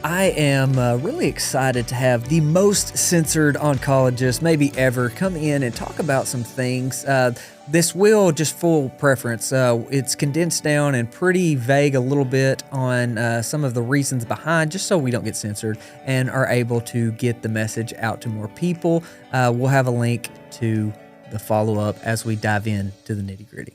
I am really excited to have the most censored oncologist maybe ever come in and talk about some things. This will just full preference. It's condensed down and pretty vague a little bit on some of the reasons behind, just so we don't get censored and are able to get the message out to more people. We'll have a link to the follow-up as we dive into the nitty-gritty.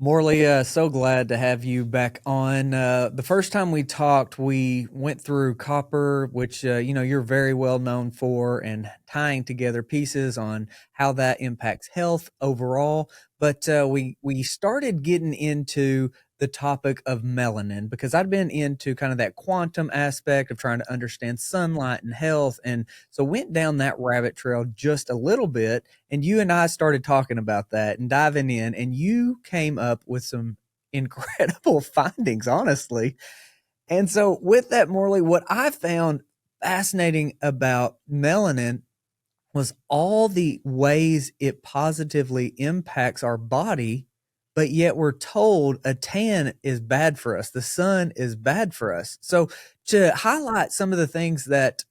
Morley, so glad to have you back on. The first time we talked, we went through copper, which you're very well known for, and tying together pieces on how that impacts health overall. But we started getting into the topic of melanin because I'd been into kind of that quantum aspect of trying to understand sunlight and health, and so went down that rabbit trail just a little bit. And you and I started talking about that and diving in, and you came up with some incredible findings, honestly. And so with that, Morley, what I found fascinating about melanin was all the ways it positively impacts our body, but yet we're told a tan is bad for us. The sun is bad for us. So to highlight some of the things that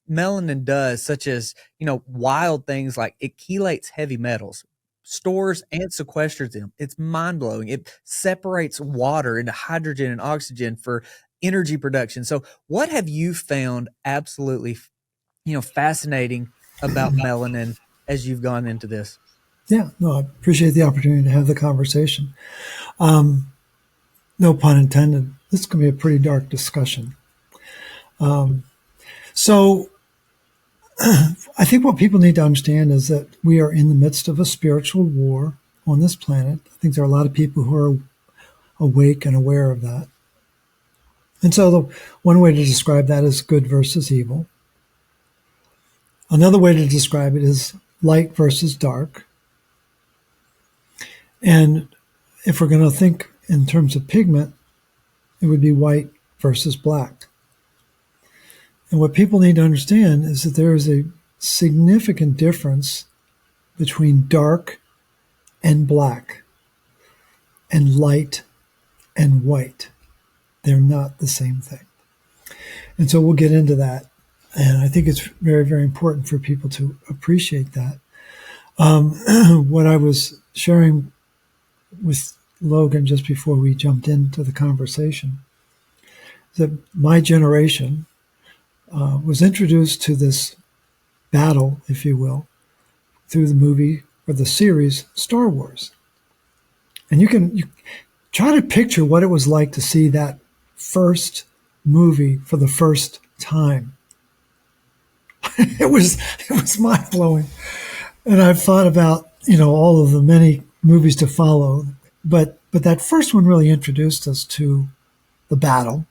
melanin does, such as, wild things like it chelates heavy metals, stores and sequesters them. It's mind-blowing. It separates water into hydrogen and oxygen for energy production. So what have you found absolutely, fascinating about melanin as you've gone into this? Yeah, no, I appreciate the opportunity to have the conversation. No pun intended. This is going to be a pretty dark discussion. So I think what people need to understand is that we are in the midst of a spiritual war on this planet. I think there are a lot of people who are awake and aware of that. And so the one way to describe that is good versus evil. Another way to describe it is light versus dark. And if we're going to think in terms of pigment, it would be white versus black. And what people need to understand is that there is a significant difference between dark and black and light and white. They're not the same thing. And so we'll get into that. And I think it's very, very important for people to appreciate that. What I was sharing with Logan just before we jumped into the conversation, that my generation was introduced to this battle, if you will, through the movie or the series Star Wars. And you try to picture what it was like to see that first movie for the first time. It was mind-blowing. And I've thought about, all of the many movies to follow, but that first one really introduced us to the battle.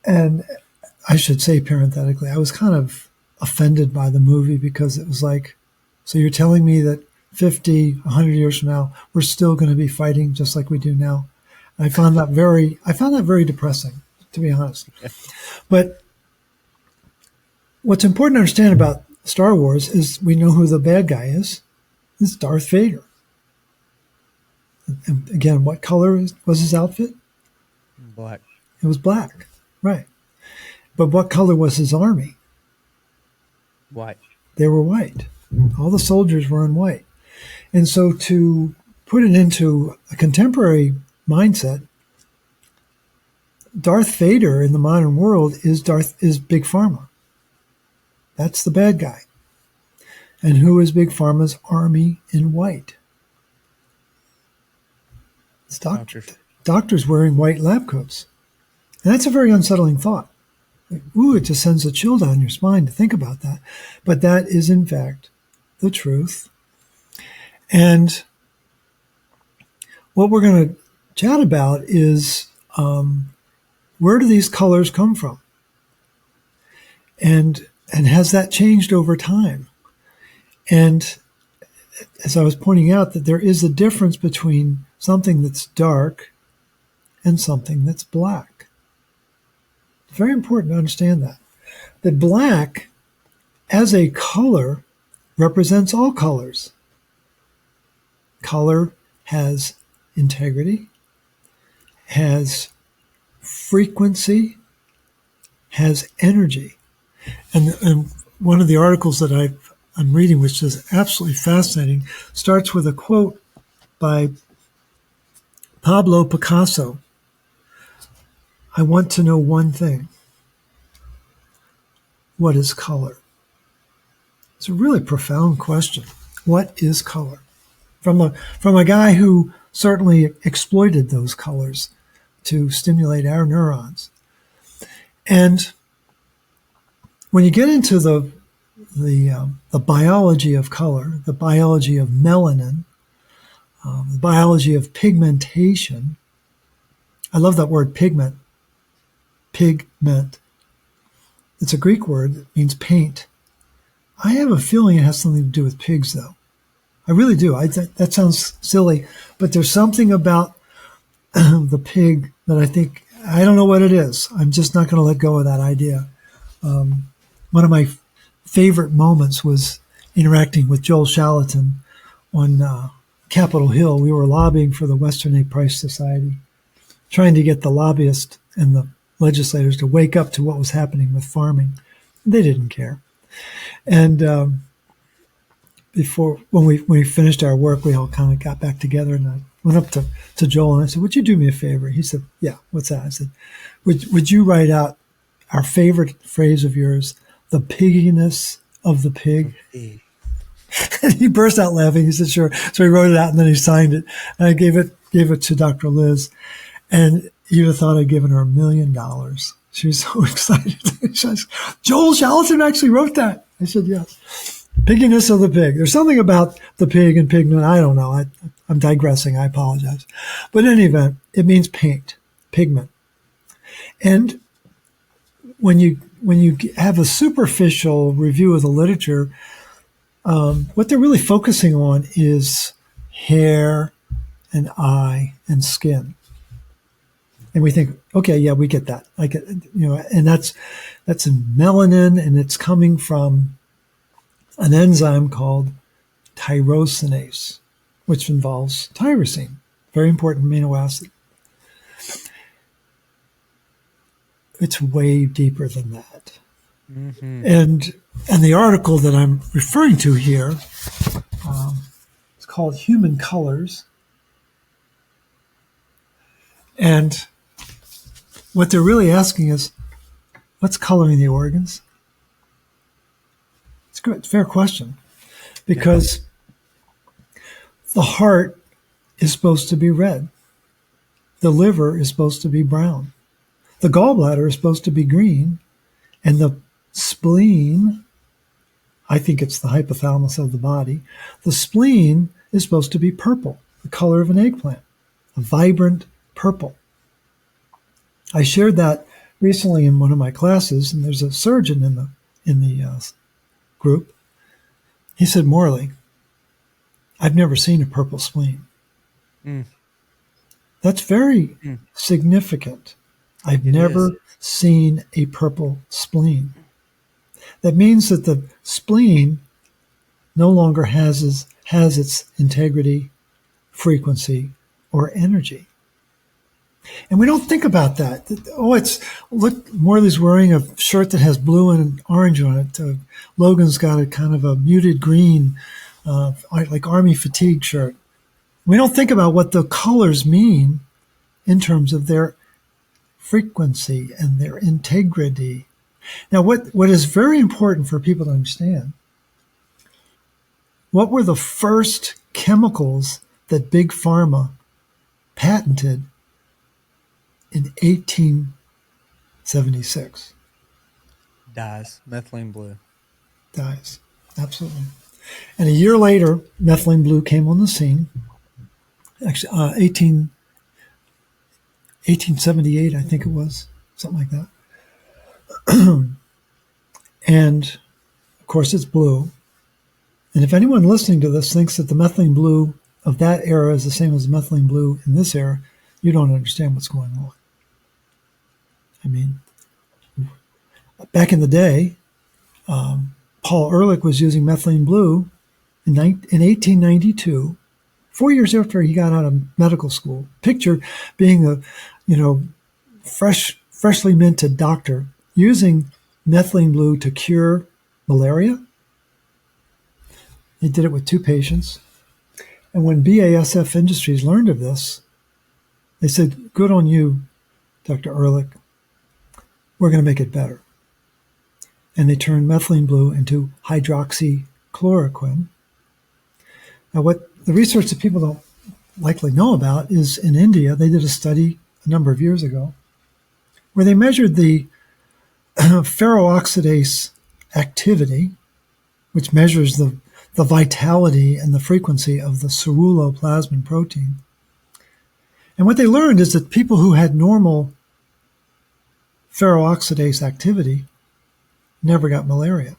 And I should say parenthetically, I was kind of offended by the movie because it was like, so you're telling me that 50, 100 years from now, we're still going to be fighting just like we do now? And I found that very depressing, to be honest. But what's important to understand about Star Wars is we know who the bad guy is. It's Darth Vader. And again, what color was his outfit? Black. It was black, right. But what color was his army? White. They were white. All the soldiers were in white. And so to put it into a contemporary mindset, Darth Vader in the modern world is Big Pharma. That's the bad guy. And who is Big Pharma's army in white? It's doctors. Doctors wearing white lab coats. And that's a very unsettling thought. It just sends a chill down your spine to think about that. But that is, in fact, the truth. And what we're going to chat about is where do these colors come from? And has that changed over time? And as I was pointing out, that there is a difference between something that's dark and something that's black. It's very important to understand that black as a color, represents all colors. Color has integrity, has frequency, has energy. And one of the articles that I'm reading, which is absolutely fascinating, starts with a quote by Pablo Picasso. I want to know one thing. What is color? It's a really profound question. What is color? From a guy who certainly exploited those colors to stimulate our neurons. And when you get into the biology of color, the biology of melanin, the biology of pigmentation, I love that word pigment. Pigment. It's a Greek word. It means paint. I have a feeling it has something to do with pigs, though. I really do. That sounds silly, but there's something about the pig that I don't know what it is. I'm just not going to let go of that idea. One of my favorite moments was interacting with Joel Shallaton on Capitol Hill. We were lobbying for the Western Ape Price Society, trying to get the lobbyists and the legislators to wake up to what was happening with farming. They didn't care. And when we finished our work, we all kind of got back together, and I went up to Joel and I said, "Would you do me a favor?" He said, "Yeah, what's that?" I said, Would you write out our favorite phrase of yours, the pigginess of the pig?" And he burst out laughing. He said, "Sure." So he wrote it out and then he signed it. And I gave it to Dr. Liz. And you'd have thought I'd given her $1 million. She was so excited. She was, Joel Shallaton actually wrote that. I said, yes. Pigginess of the pig. There's something about the pig and pigment. I don't know. I'm digressing. I apologize. But in any event, it means paint, pigment. And when you have a superficial review of the literature, what they're really focusing on is hair and eye and skin. And we think, okay, yeah, we get that. I get, and that's in melanin, and it's coming from an enzyme called tyrosinase, which involves tyrosine, very important amino acid. It's way deeper than that. Mm-hmm. And the article that I'm referring to here, it's called Human Colors. And what they're really asking is, what's coloring the organs? It's good. It's a fair question. Because the heart is supposed to be red. The liver is supposed to be brown. The gallbladder is supposed to be green. And the spleen, I think it's the hypothalamus of the body, the spleen is supposed to be purple, the color of an eggplant, a vibrant purple. I shared that recently in one of my classes, and there's a surgeon in the group. He said, "Morley, I've never seen a purple spleen." That's very significant. I've never seen a purple spleen. That means that the spleen no longer has its integrity, frequency, or energy. And we don't think about that. Look, Morley's wearing a shirt that has blue and orange on it. Logan's got a kind of a muted green, like army fatigue shirt. We don't think about what the colors mean in terms of their frequency and their integrity. Now, what is very important for people to understand, what were the first chemicals that Big Pharma patented in 1876? Dyes, methylene blue. Dyes, absolutely. And a year later, methylene blue came on the scene. Actually, 1878, I think it was, something like that. And, of course, it's blue. And if anyone listening to this thinks that the methylene blue of that era is the same as the methylene blue in this era, you don't understand what's going on. I mean, back in the day, Paul Ehrlich was using methylene blue in 1892, 4 years after he got out of medical school. Picture being a, freshly minted doctor using methylene blue to cure malaria. He did it with 2 patients. And when BASF Industries learned of this, they said, good on you, Dr. Ehrlich. We're going to make it better. And they turned methylene blue into hydroxychloroquine. Now, what the research that people don't likely know about is in India, they did a study a number of years ago where they measured the ferroxidase activity, which measures the vitality and the frequency of the ceruloplasmin protein. And what they learned is that people who had normal ferroxidase activity never got malaria.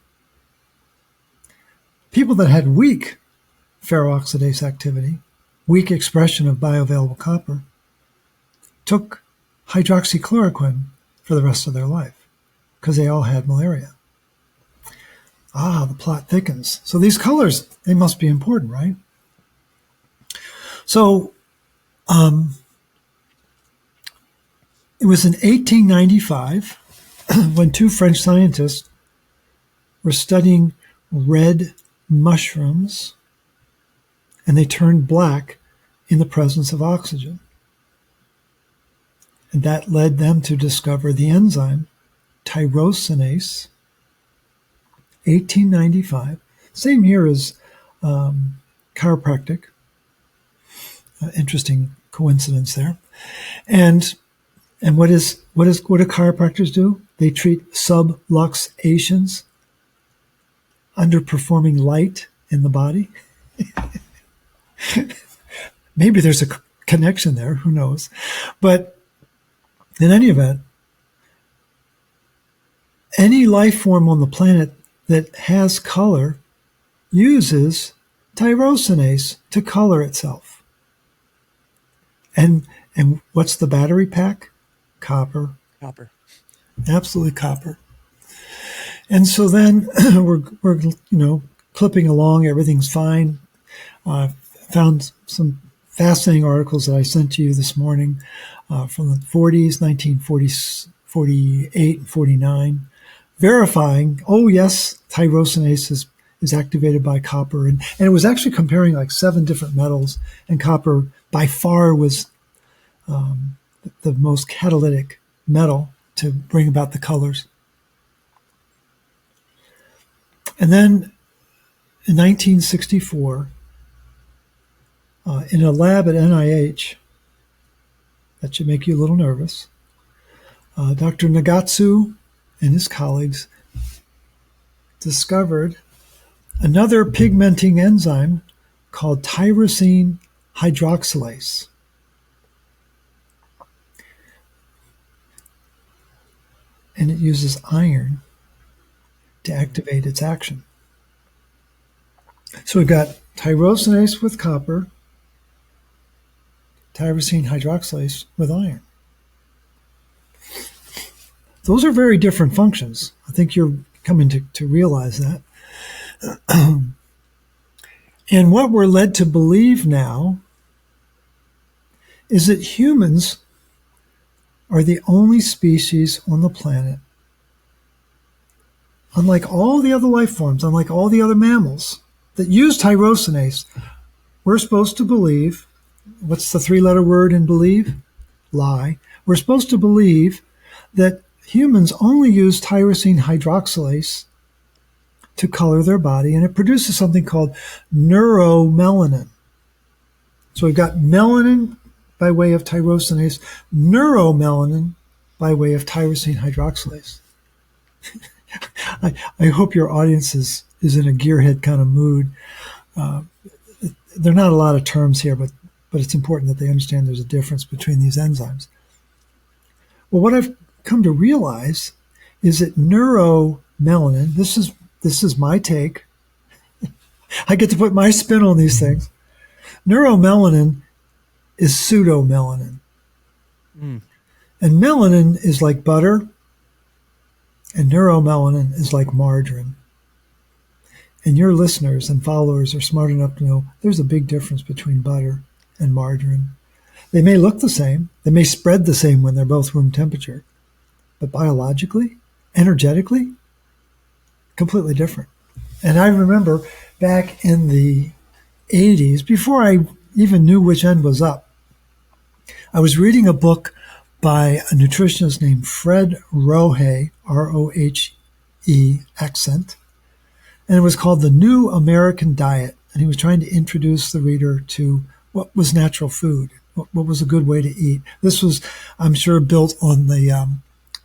People that had weak ferroxidase activity, weak expression of bioavailable copper, took hydroxychloroquine for the rest of their life because they all had malaria. The plot thickens. So these colors, they must be important, right? So it was in 1895 when 2 French scientists were studying red mushrooms, and they turned black in the presence of oxygen. And that led them to discover the enzyme tyrosinase, 1895. Same year as chiropractic. Interesting coincidence there. And what do chiropractors do? They treat subluxations, underperforming light in the body. Maybe there's a connection there, who knows? But in any event, any life form on the planet that has color uses tyrosinase to color itself. And what's the battery pack? Copper. Copper. Absolutely copper. And so then we're clipping along. Everything's fine. Found some fascinating articles that I sent to you this morning from the 40s, 1948 and 49, verifying, oh yes, tyrosinase is activated by copper. And it was actually comparing like 7 different metals, and copper by far was the most catalytic metal to bring about the colors. And then in 1964, in a lab at NIH, that should make you a little nervous, Dr. Nagatsu and his colleagues discovered another pigmenting enzyme called tyrosine hydroxylase. And it uses iron to activate its action. So we've got tyrosinase with copper, tyrosine hydroxylase with iron. Those are very different functions. I think you're coming to realize that. And what we're led to believe now is that humans are the only species on the planet, unlike all the other life forms, unlike all the other mammals that use tyrosinase. We're supposed to believe, what's the 3-letter word in believe? Lie. We're supposed to believe that humans only use tyrosine hydroxylase to color their body, and it produces something called neuromelanin. So we've got melanin by way of tyrosinase, neuromelanin by way of tyrosine hydroxylase. I hope your audience is in a gearhead kind of mood. There are not a lot of terms here, but it's important that they understand there's a difference between these enzymes. Well, what I've come to realize is that neuromelanin, this is my take. I get to put my spin on these things. Neuromelanin is pseudomelanin. And melanin is like butter, and neuromelanin is like margarine. And your listeners and followers are smart enough to know there's a big difference between butter and margarine. They may look the same. They may spread the same when they're both room temperature. But biologically, energetically, completely different. And I remember back in the 80s, before I even knew which end was up, I was reading a book by a nutritionist named Fred Rohe, R-O-H-E, accent, and it was called The New American Diet. And he was trying to introduce the reader to what was natural food, what was a good way to eat. This was, I'm sure, built on the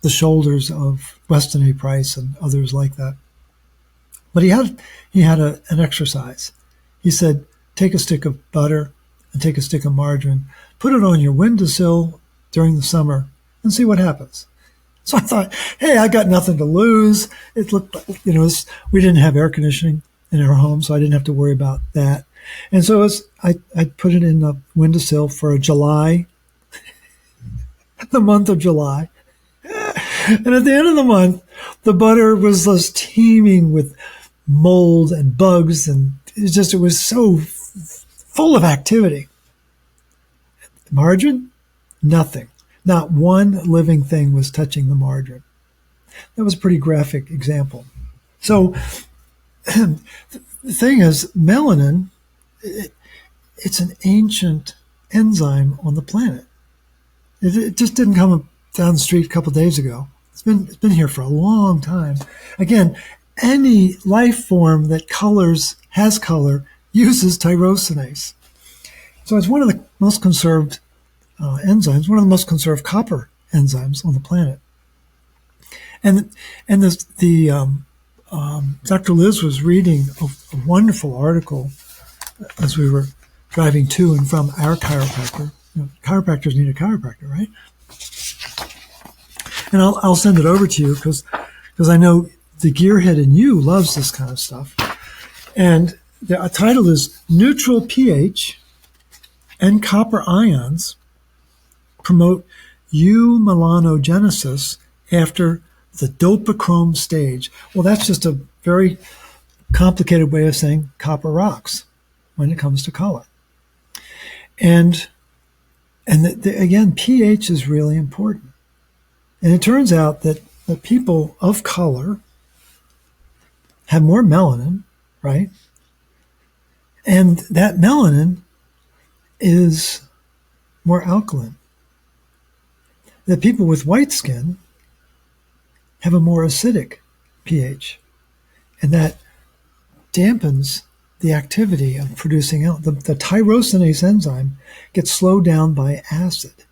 shoulders of Weston A. Price and others like that. But he had an exercise. He said, take a stick of butter and take a stick of margarine, put it on your windowsill during the summer, and see what happens. So I thought, hey, I got nothing to lose. It looked like, we didn't have air conditioning in our home, so I didn't have to worry about that. And so I put it in the windowsill for July, the month of July. And at the end of the month, the butter was just teeming with mold and bugs, and it was so full of activity. Margarine, nothing. Not one living thing was touching the margarine. That was a pretty graphic example. So the thing is, melanin, it's an ancient enzyme on the planet. It just didn't come down the street a couple of days ago. It's been here for a long time. Again, any life form that has color uses tyrosinase. So it's one of the most conserved enzymes, one of the most conserved copper enzymes on the planet. And Dr. Liz was reading a wonderful article as we were driving to and from our chiropractor. Chiropractors need a chiropractor, right? And I'll send it over to you because I know the gearhead in you loves this kind of stuff. And the title is Neutral pH and Copper Ions Promote Eumelanogenesis After the Dopachrome Stage. Well, that's just a very complicated way of saying copper rocks when it comes to color. And again, pH is really important. And it turns out that people of color have more melanin, right? And that melanin is more alkaline. That people with white skin have a more acidic pH. And that dampens the activity of producing the tyrosinase enzyme gets slowed down by acid.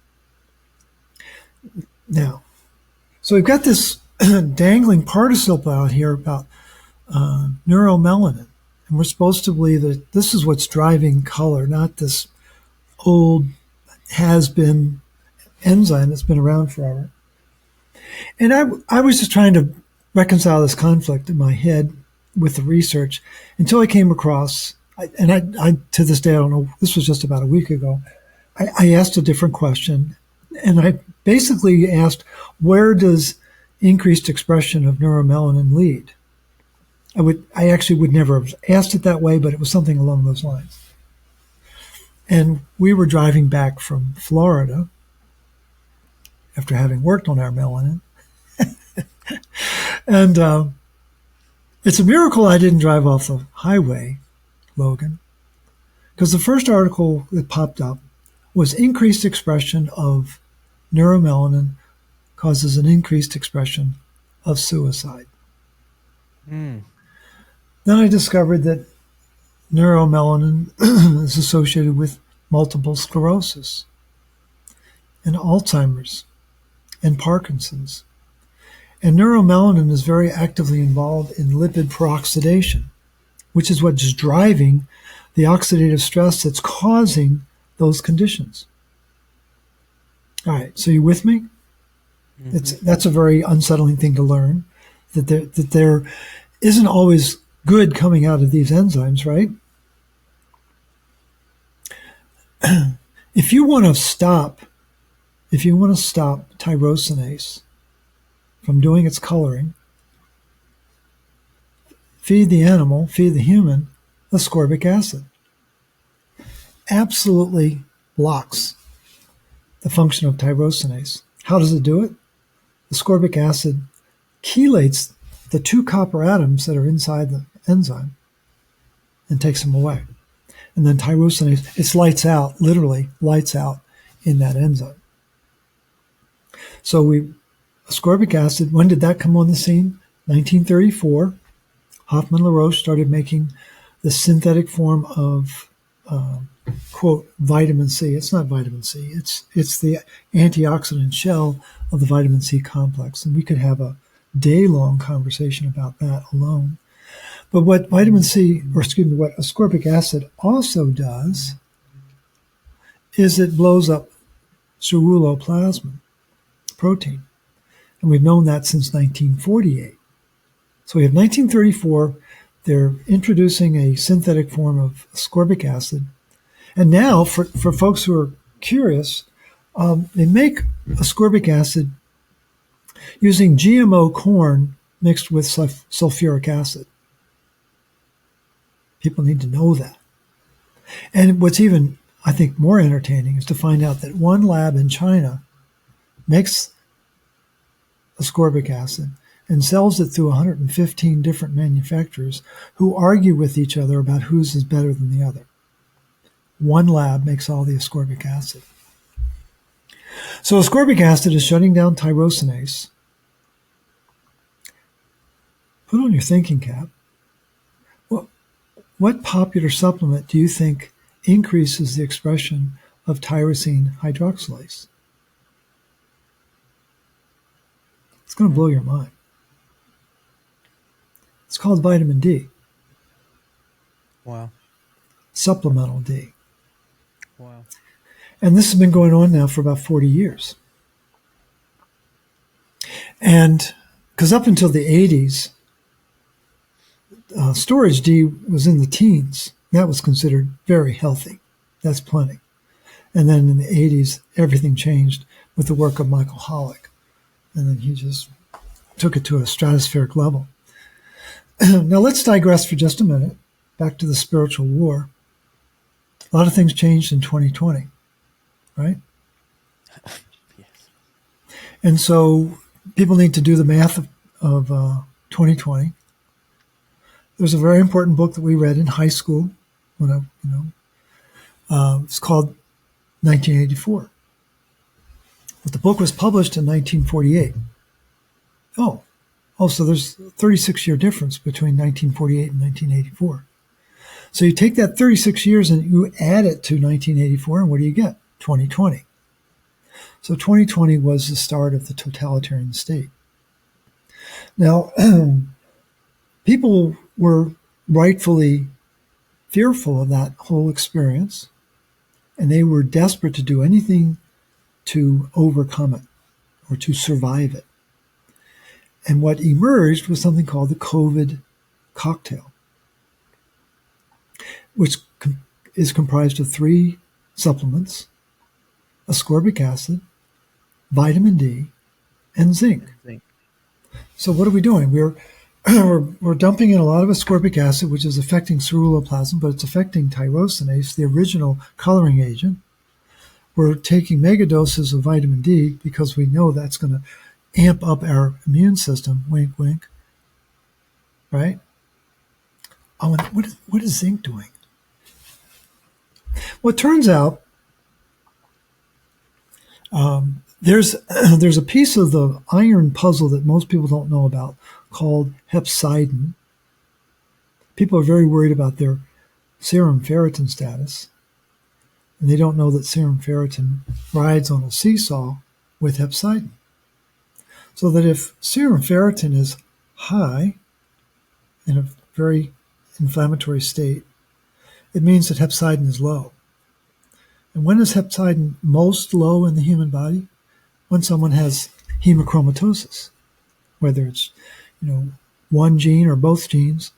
Now, so we've got this dangling participle out here about neuromelanin. And we're supposed to believe that this is what's driving color, not this old has-been enzyme that's been around forever. And I was just trying to reconcile this conflict in my head with the research until I came across, and I to this day, I don't know, this was just about a week ago, I asked a different question, and I basically asked, where does increased expression of neuromelanin lead? I actually would never have asked it that way, but it was something along those lines. And we were driving back from Florida after having worked on our melanin. And it's a miracle I didn't drive off the highway, Logan, because the first article that popped up was increased expression of neuromelanin causes an increased expression of suicide. Then I discovered that neuromelanin is associated with multiple sclerosis and Alzheimer's and Parkinson's. And neuromelanin is very actively involved in lipid peroxidation, which is what's driving the oxidative stress that's causing those conditions. All right, so you with me? Mm-hmm. That's a very unsettling thing to learn, that there isn't always good coming out of these enzymes, right? If you want to stop tyrosinase from doing its coloring, feed the animal, feed the human, ascorbic acid. Absolutely blocks the function of tyrosinase. How does it do it? Ascorbic acid chelates the 2 copper atoms that are inside the enzyme and takes them away. And then tyrosinase, it's lights out, literally lights out in that enzyme. So ascorbic acid, when did that come on the scene? 1934. Hoffman-LaRoche started making the synthetic form of, quote, vitamin C. It's not vitamin C. It's the antioxidant shell of the vitamin C complex. And we could have a day-long conversation about that alone. But what what ascorbic acid also does is it blows up ceruloplasmin protein. And we've known that since 1948. So we have 1934, they're introducing a synthetic form of ascorbic acid. And now, for folks who are curious, they make ascorbic acid using GMO corn mixed with sulfuric acid. People need to know that. And what's even, I think, more entertaining is to find out that one lab in China makes ascorbic acid and sells it through 115 different manufacturers who argue with each other about whose is better than the other. One lab makes all the ascorbic acid. So ascorbic acid is shutting down tyrosinase. Put on your thinking cap. What popular supplement do you think increases the expression of tyrosine hydroxylase? It's going to blow your mind. It's called vitamin D. Wow. Supplemental D. Wow. And this has been going on now for about 40 years. And because up until the 80s, storage D was in the teens. That was considered very healthy. That's plenty. And then in the 80s, everything changed with the work of Michael Hollick. And then he just took it to a stratospheric level. Now let's digress for just a minute, back to the spiritual war. A lot of things changed in 2020, right? Yes. And so people need to do the math of 2020. There's a very important book that we read in high school when it's called 1984. But the book was published in 1948. So there's a 36-year difference between 1948 and 1984. So you take that 36 years and you add it to 1984, and what do you get? 2020. So 2020 was the start of the totalitarian state. Now, people were rightfully fearful of that whole experience, and they were desperate to do anything to overcome it or to survive it. And what emerged was something called the COVID cocktail, which is comprised of 3 supplements: ascorbic acid, vitamin D, and zinc. So what are we doing? We're dumping in a lot of ascorbic acid, which is affecting ceruloplasmin, but it's affecting tyrosinase, the original coloring agent. We're taking mega doses of vitamin D because we know that's going to amp up our immune system. Wink, wink. Right? What is zinc doing? Well, it turns out there's a piece of the iron puzzle that most people don't know about called hepcidin. People are very worried about their serum ferritin status, and they don't know that serum ferritin rides on a seesaw with hepcidin. So that if serum ferritin is high in a very inflammatory state, it means that hepcidin is low. And when is hepcidin most low in the human body? When someone has hemochromatosis, whether it's one gene or both genes,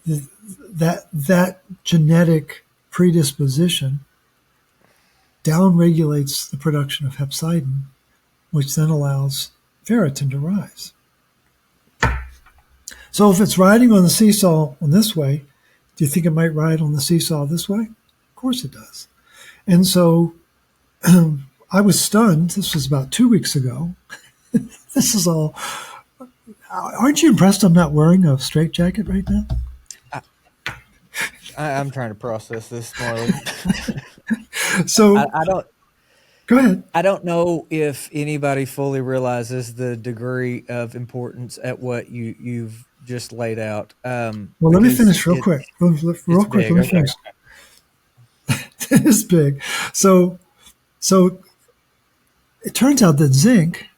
that genetic predisposition downregulates the production of hepcidin, which then allows ferritin to rise. So if it's riding on the seesaw on this way, do you think it might ride on the seesaw this way? Of course it does. And so I was stunned. This was about 2 weeks ago. This is all. Aren't you impressed I'm not wearing a straitjacket right now? I'm trying to process this, Morley. So I don't. go ahead. I don't know if anybody fully realizes the degree of importance at what you've just laid out. Well, let me finish real quick. Real quick, big. let me finish. It is big. So it turns out that zinc,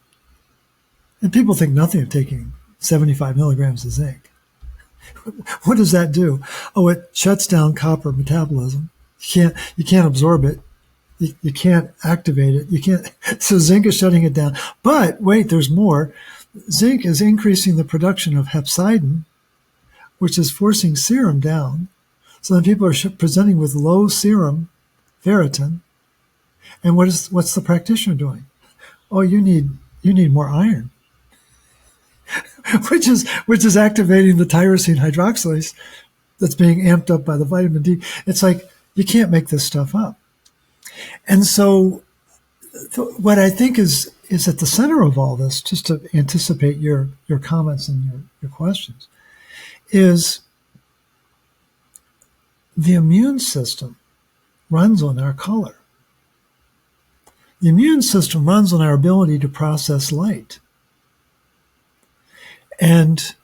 and people think nothing of taking 75 milligrams of zinc. What does that do? Oh, it shuts down copper metabolism. You can't absorb it. You can't activate it. You can't. So zinc is shutting it down. But wait, there's more. Zinc is increasing the production of hepcidin, which is forcing serum down. So then people are presenting with low serum ferritin. And what's the practitioner doing? Oh, you need more iron, which is activating the tyrosine hydroxylase that's being amped up by the vitamin D. It's like you can't make this stuff up. And so what I think is at the center of all this, just to anticipate your comments and your questions, is the immune system runs on our color. The immune system runs on our ability to process light. And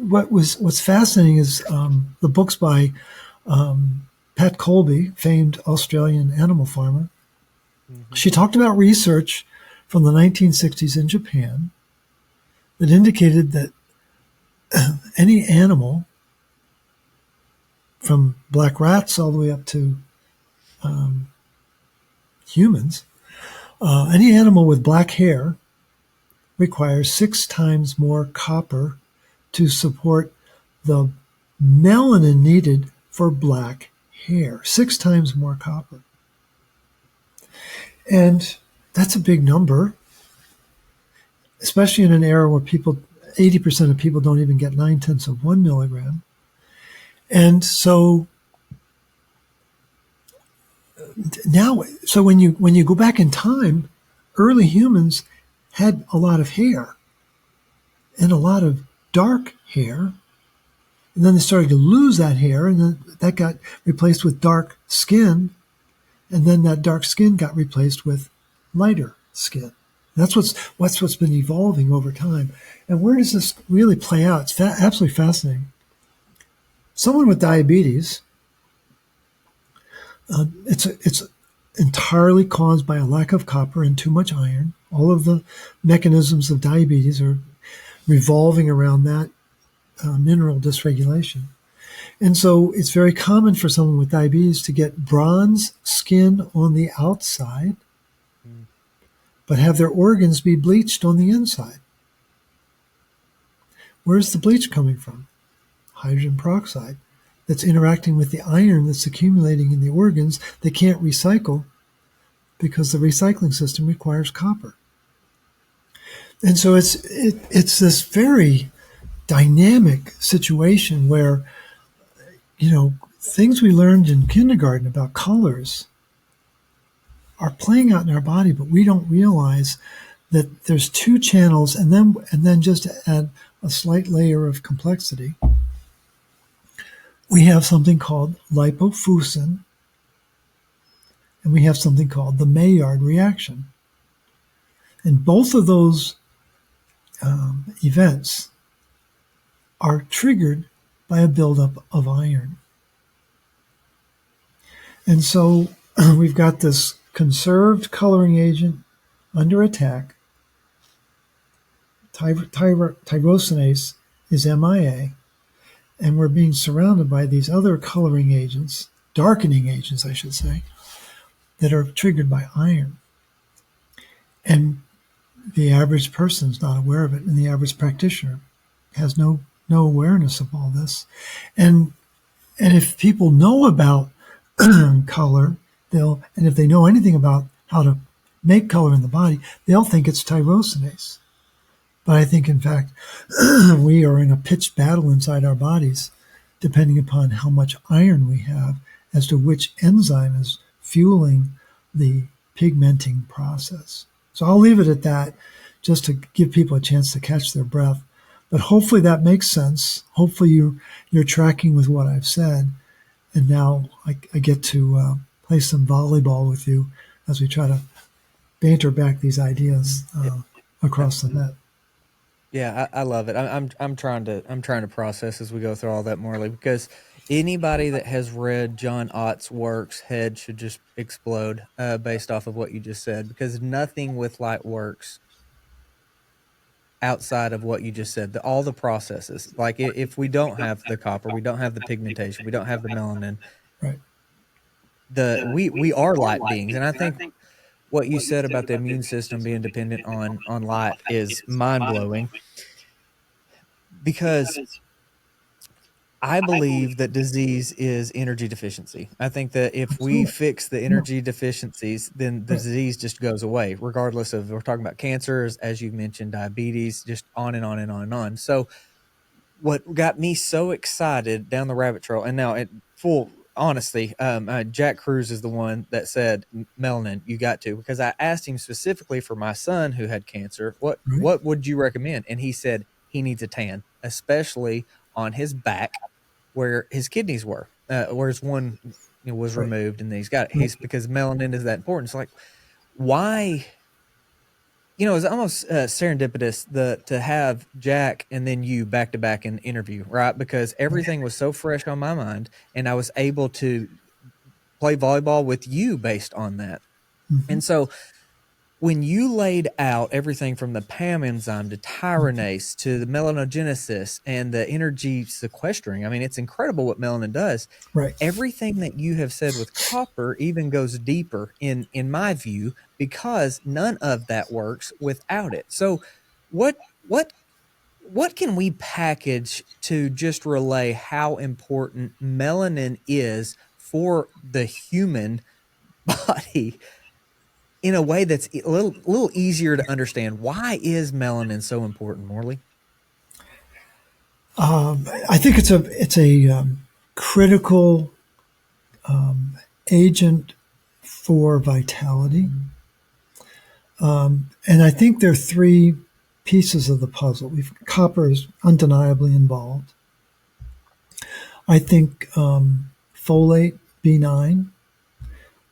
what's fascinating is the books by Pat Colby, famed Australian animal farmer. Mm-hmm. She talked about research from the 1960s in Japan that indicated that any animal, from black rats all the way up to humans, any animal with black hair requires 6 times more copper to support the melanin needed for black hair. 6 times more copper. And that's a big number, especially in an era where 80% of people don't even get 0.9 of 1 milligram. And so now, so when you go back in time, early humans had a lot of hair and a lot of dark hair. And then they started to lose that hair, and then that got replaced with dark skin. And then that dark skin got replaced with lighter skin. That's what's been evolving over time. And where does this really play out? It's absolutely fascinating. Someone with diabetes, it's entirely caused by a lack of copper and too much iron. All of the mechanisms of diabetes are revolving around that mineral dysregulation. And so it's very common for someone with diabetes to get bronze skin on the outside, but have their organs be bleached on the inside. Where's the bleach coming from? Hydrogen peroxide that's interacting with the iron that's accumulating in the organs. They can't recycle because the recycling system requires copper. And so it's this very dynamic situation where, things we learned in kindergarten about colors are playing out in our body, but we don't realize that there's 2 channels, and then just to add a slight layer of complexity, we have something called lipofuscin, and we have something called the Maillard reaction. And both of those events are triggered by a buildup of iron. And so we've got this conserved coloring agent under attack. Tyrosinase is MIA, and we're being surrounded by these other coloring agents, darkening agents, I should say, that are triggered by iron. And the average person is not aware of it, and the average practitioner has no awareness of all this. And if people know about color, and if they know anything about how to make color in the body, they'll think it's tyrosinase. But I think, in fact, we are in a pitched battle inside our bodies, depending upon how much iron we have, as to which enzyme is fueling the pigmenting process. So I'll leave it at that, just to give people a chance to catch their breath. But hopefully that makes sense. Hopefully you're tracking with what I've said. And now I get to play some volleyball with you as we try to banter back these ideas across the net. Yeah, I love it. I'm trying to process as we go through all that, Morley, because anybody that has read John Ott's works, head should just explode based off of what you just said, because nothing with light works outside of what you just said. All the processes, like if we don't have the copper, we don't have the pigmentation, we don't have the melanin, Right. We are light beings, and I think what you said about the immune system being dependent on light is mind blowing, because I believe that disease is energy deficiency. I think that if we Absolutely. fix the Yeah. energy deficiencies, then the Right. disease just goes away, regardless of, we're talking about cancers, as you mentioned, diabetes, just on and on and on and on. So what got me so excited down the rabbit trail, and now, full honesty, Jack Cruz is the one that said, Melanin, you got to, because I asked him specifically for my son who had cancer, Right. what would you recommend? And he said he needs a tan, especially on his back where his kidneys were, whereas one, was Right. removed, and then he's got it. Right. He's because melanin is that important. It's like, why? It's almost serendipitous to have Jack and then you back to back in interview, right? Because everything was so fresh on my mind, and I was able to play volleyball with you based on that. Mm-hmm. And so when you laid out everything from the PAM enzyme to Mm-hmm. tyronase to the melanogenesis and the energy sequestering, I mean, it's incredible what melanin does. Right. Everything that you have said with copper even goes deeper in my view, because none of that works without it. So what what can we package to just relay how important melanin is for the human body in a way that's a little easier to understand? Why is melanin so important, Morley? I think it's a critical agent for vitality, and I think there are three pieces of the puzzle. Copper is undeniably involved. I think folate, B9,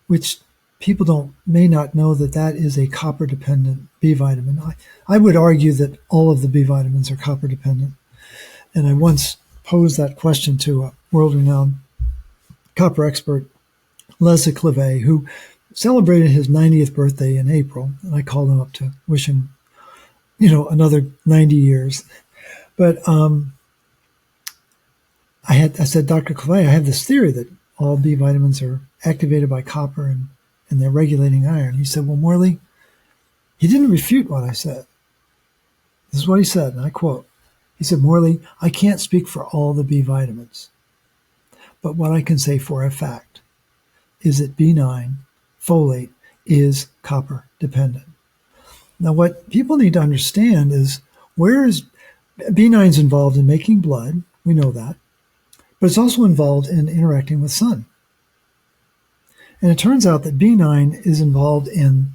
which people may not know that is a copper dependent B vitamin. I would argue that all of the B vitamins are copper dependent. And I once posed that question to a world renowned copper expert, Leslie Clavet, who celebrated his 90th birthday in April. And I called him up to wish him, another 90 years. But I said, Dr. Clavet, I have this theory that all B vitamins are activated by copper and they're regulating iron. He said, well, Morley, he didn't refute what I said. This is what he said, and I quote. He said, Morley, I can't speak for all the B vitamins, but what I can say for a fact is that B9, folate, is copper dependent. Now, what people need to understand is where is B9 is involved in making blood. We know that. But it's also involved in interacting with sun. And it turns out that B9 is involved in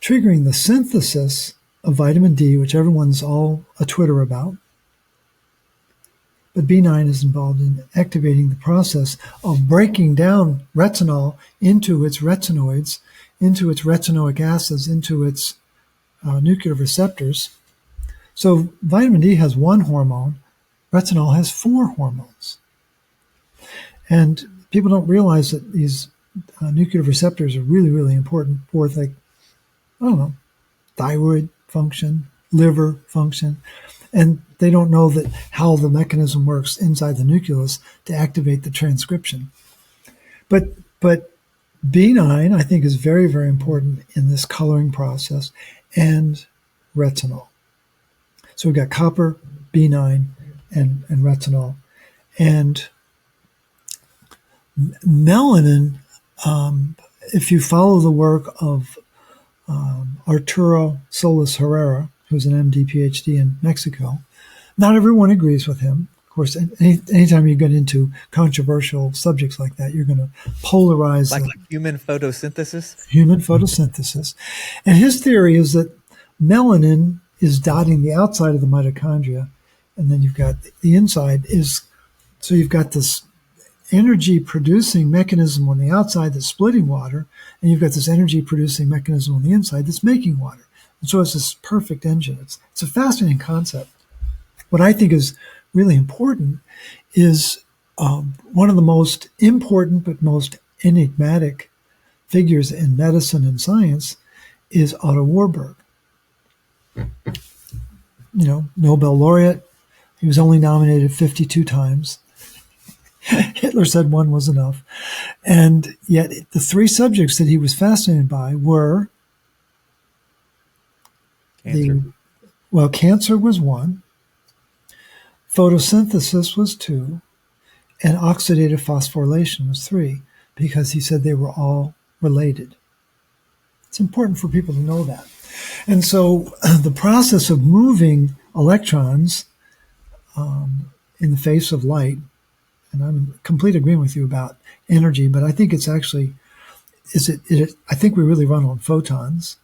triggering the synthesis of vitamin D, which everyone's all a Twitter about. But B9 is involved in activating the process of breaking down retinol into its retinoids, into its retinoic acids, into its nuclear receptors. So vitamin D has one hormone, retinol has four hormones. And people don't realize that these nuclear receptors are really, really important for, thyroid function, liver function. And they don't know that how the mechanism works inside the nucleus to activate the transcription. But B9, I think, is very, very important in this coloring process, and retinol. So we've got copper, B9, and retinol. And melanin, if you follow the work of Arturo Solis Herrera, who's an MD, PhD in Mexico. Not everyone agrees with him. Of course, anytime you get into controversial subjects like that, you're going to polarize like human photosynthesis. Human photosynthesis. And his theory is that melanin is dotting the outside of the mitochondria, and then you've got the inside is, so you've got this energy producing mechanism on the outside that's splitting water, and you've got this energy producing mechanism on the inside that's making water. And so it's this perfect engine. It's a fascinating concept. What I think is really important is one of the most important but most enigmatic figures in medicine and science is Otto Warburg. Nobel laureate. He was only nominated 52 times. Hitler said one was enough. And yet the three subjects that he was fascinated by were Cancer. Cancer was one, photosynthesis was two, and oxidative phosphorylation was three, because he said they were all related. It's important for people to know that. And so the process of moving electrons in the face of light, and I'm in complete agreement with you about energy, but I think it's actually, I think we really run on photons,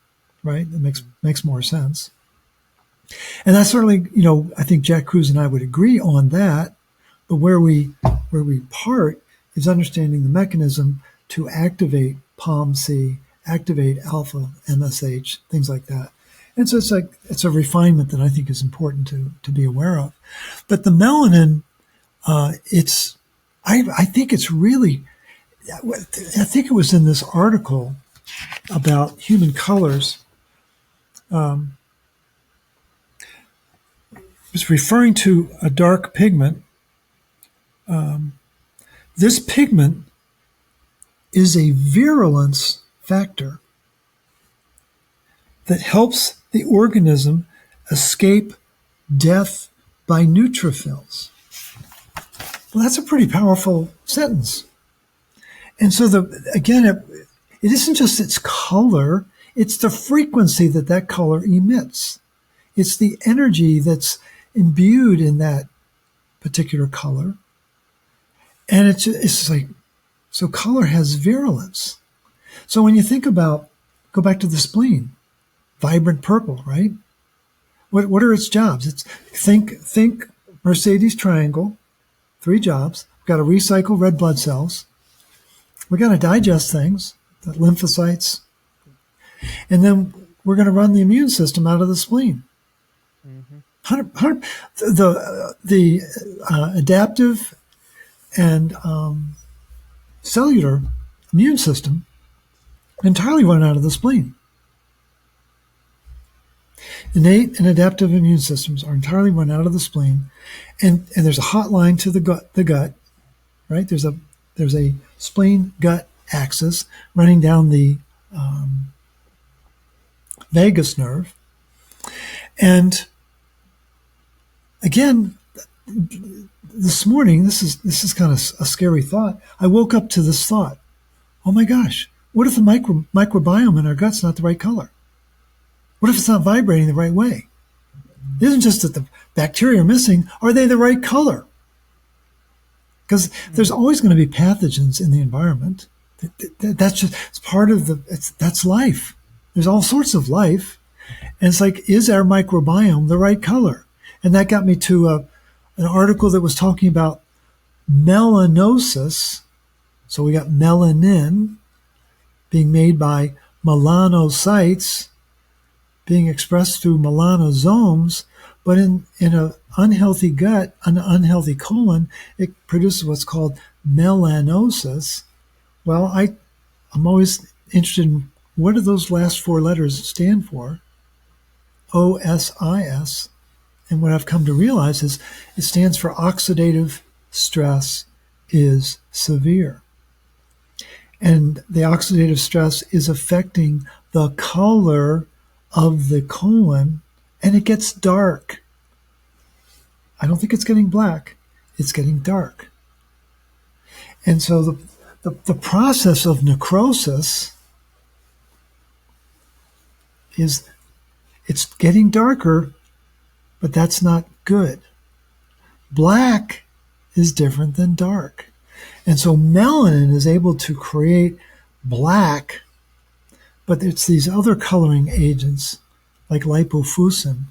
right? That makes more sense. And that's certainly, I think Jack Kruse and I would agree on that, but where we part is understanding the mechanism to activate POMC, activate alpha MSH, things like that. And so it's a refinement that I think is important to be aware of. But the melanin, I think it's really, I think it was in this article about human colors. It was referring to a dark pigment. This pigment is a virulence factor that helps the organism escape death by neutrophils. Well, that's a pretty powerful sentence. And so it isn't just its color, it's the frequency that color emits. It's the energy that's imbued in that particular color. And it's like, so color has virulence. So when you think about, go back to the spleen, vibrant purple, right? What are its jobs? It's think Mercedes triangle, 3 jobs. We've got to recycle red blood cells. We've got to digest things, the lymphocytes. And then we're going to run the immune system out of the spleen. Mm-hmm. The adaptive and cellular immune system entirely run out of the spleen. Innate and adaptive immune systems are entirely run out of the spleen, and there's a hotline to the gut, right? There's a spleen gut axis running down the vagus nerve, and again, this morning, this is kind of a scary thought. I woke up to this thought: oh my gosh, what if the microbiome in our gut's not the right color? What if it's not vibrating the right way? It isn't just that the bacteria are missing. Are they the right color? Because there's always going to be pathogens in the environment. That's just, it's part of that's life. There's all sorts of life. And it's like, is our microbiome the right color? And that got me to an article that was talking about melanosis. So we got melanin being made by melanocytes, being expressed through melanosomes, but in an unhealthy gut, an unhealthy colon, it produces what's called melanosis. Well, I'm always interested in what do those last 4 letters stand for? OSIS. And what I've come to realize is it stands for oxidative stress is severe. And the oxidative stress is affecting the color of the colon, and it gets dark. I don't think it's getting black. It's getting dark. And so the process of necrosis is It's getting darker, but that's not good. Black is different than dark. And so melanin is able to create black, but it's these other coloring agents like lipofuscin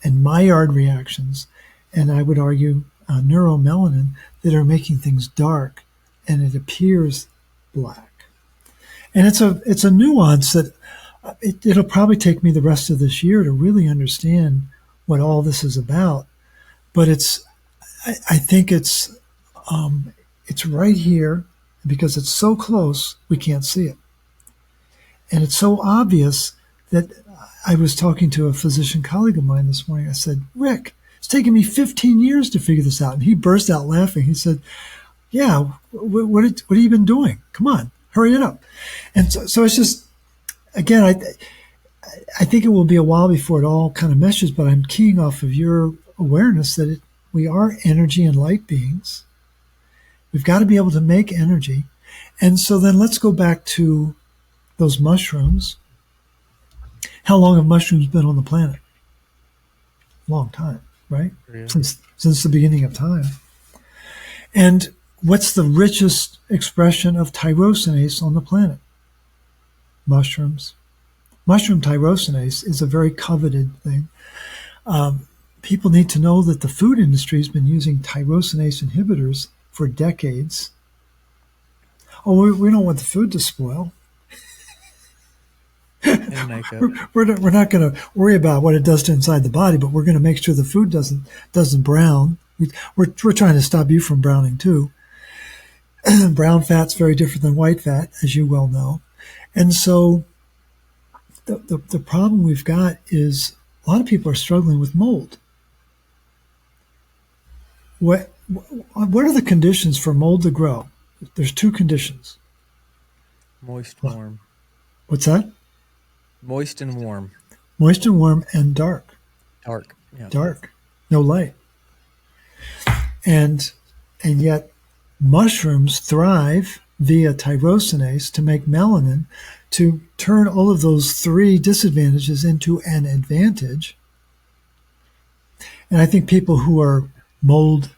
and Maillard reactions, and I would argue neuromelanin, that are making things dark, and it appears black. And it's a nuance that it'll probably take me the rest of this year to really understand what all this is about. But I think it's right here because it's so close we can't see it, and it's so obvious that I was talking to a physician colleague of mine this morning. I said, Rick, it's taken me 15 years to figure this out. And he burst out laughing. He said, yeah, what have you been doing? Come on, hurry it up. And so it's just, again, I think it will be a while before it all kind of meshes, but I'm keying off of your awareness that we are energy and light beings. We've got to be able to make energy. And so then let's go back to those mushrooms. How long have mushrooms been on the planet? Long time, right? Yeah. Since the beginning of time. And what's the richest expression of tyrosinase on the planet? Mushrooms. Mushroom tyrosinase is a very coveted thing. People need to know that the food industry has been using tyrosinase inhibitors for decades. Oh, we don't want the food to spoil. We're not going to worry about what it does to inside the body, but we're going to make sure the food doesn't brown. We're trying to stop you from browning too. Brown fat's very different than white fat, as you well know. And so the problem we've got is a lot of people are struggling with mold. What are the conditions for mold to grow? There's two conditions. Moist, warm. What's that? Moist and warm. Moist and warm and dark. Dark. Yeah. Dark. No light. And yet mushrooms thrive via tyrosinase to make melanin, to turn all of those three disadvantages into an advantage. And I think people who are mold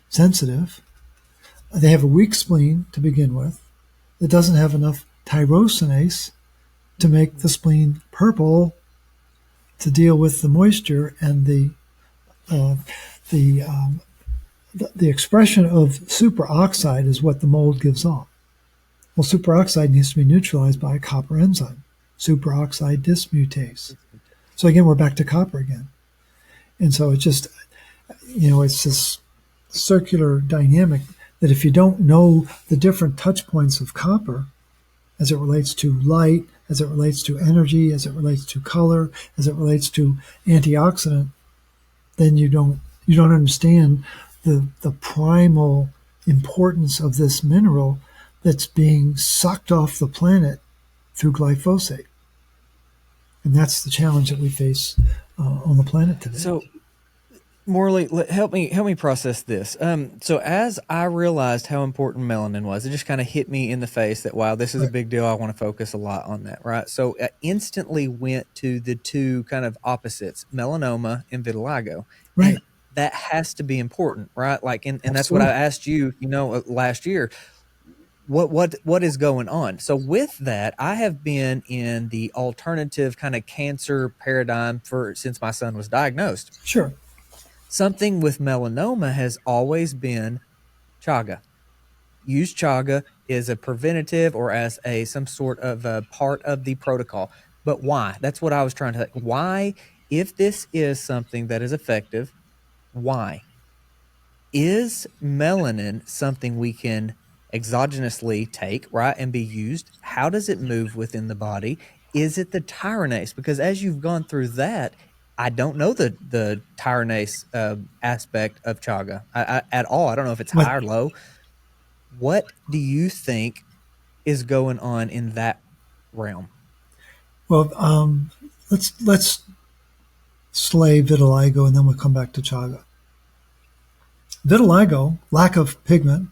sensitive, they have a weak spleen to begin with. It doesn't have enough tyrosinase to make the spleen purple to deal with the moisture and the expression of superoxide is what the mold gives off. Well, superoxide needs to be neutralized by a copper enzyme, superoxide dismutase. So again, we're back to copper again. And so it's just, it's this circular dynamic that if you don't know the different touch points of copper as it relates to light, as it relates to energy, as it relates to color, as it relates to antioxidant, then you don't understand the primal importance of this mineral that's being sucked off the planet through glyphosate. And that's the challenge that we face on the planet today. So, Morley, help me process this. So as I realized how important melanin was, it just kind of hit me in the face that, wow, this is a big deal. I want to focus a lot on that, right? So I instantly went to the two kind of opposites, melanoma and vitiligo. Right. And that has to be important, right? Like, and that's what I asked you, last year. What is going on? So with that, I have been in the alternative kind of cancer paradigm since my son was diagnosed. Sure. Something with melanoma has always been chaga. Use chaga as a preventative or as some sort of a part of the protocol. But why? That's what I was trying to say. Why, if this is something that is effective, why? Is melanin something we can exogenously take, right, and be used? How does it move within the body? Is it the tyrosinase? Because as you've gone through that, I don't know the tyrosinase aspect of chaga at all. I don't know if it's high or low. What do you think is going on in that realm? Well, let's slay vitiligo, and then we'll come back to chaga. Vitiligo, lack of pigment.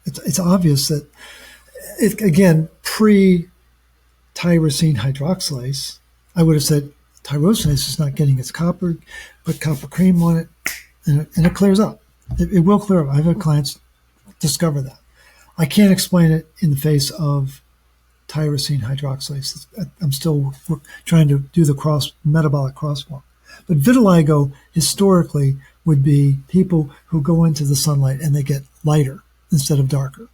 It's obvious that again, pre-tyrosine hydroxylase, I would have said tyrosinase is not getting its copper, put copper cream on it, and it clears up. It will clear up. I've had clients discover that. I can't explain it in the face of tyrosine hydroxylase. I'm still trying to do the metabolic crosswalk. But vitiligo historically would be people who go into the sunlight and they get lighter instead of darker.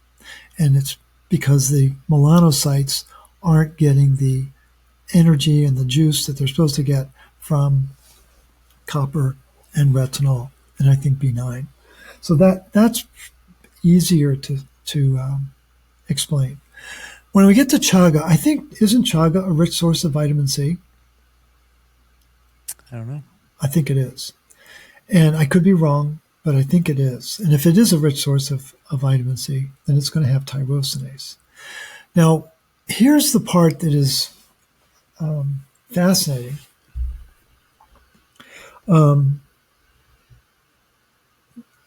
And it's because the melanocytes aren't getting the energy and the juice that they're supposed to get from copper and retinol, and I think B9. So that's easier to explain. When we get to chaga, I think, isn't chaga a rich source of vitamin C? I don't know. I think it is. And I could be wrong, but I think it is. And if it is a rich source of vitamin C, then it's going to have tyrosinase. Now, here's the part that is fascinating.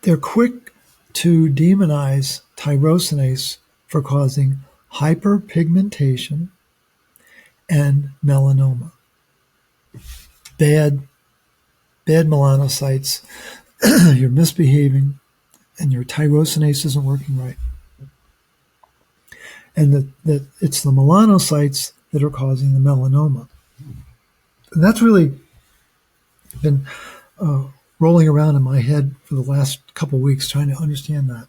They're quick to demonize tyrosinase for causing hyperpigmentation and melanoma. Bad melanocytes, you're misbehaving, and your tyrosinase isn't working right. And that it's the melanocytes that are causing the melanoma. And that's really been rolling around in my head for the last couple of weeks trying to understand that.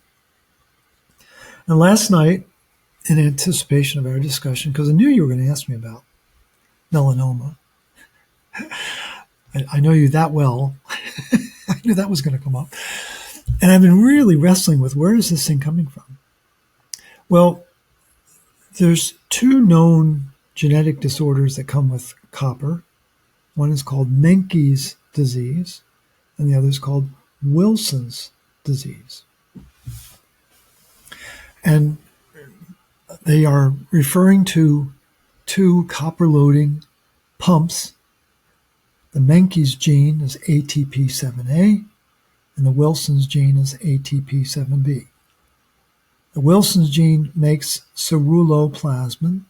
And last night, in anticipation of our discussion, because I knew you were going to ask me about melanoma, I know you that well. I knew that was going to come up. And I've been really wrestling with, where is this thing coming from? Well, there's two known genetic disorders that come with copper. One is called Menkes disease, and the other is called Wilson's disease. And they are referring to two copper-loading pumps. The Menkes gene is ATP7A, and the Wilson's gene is ATP7B. The Wilson's gene makes ceruloplasmin,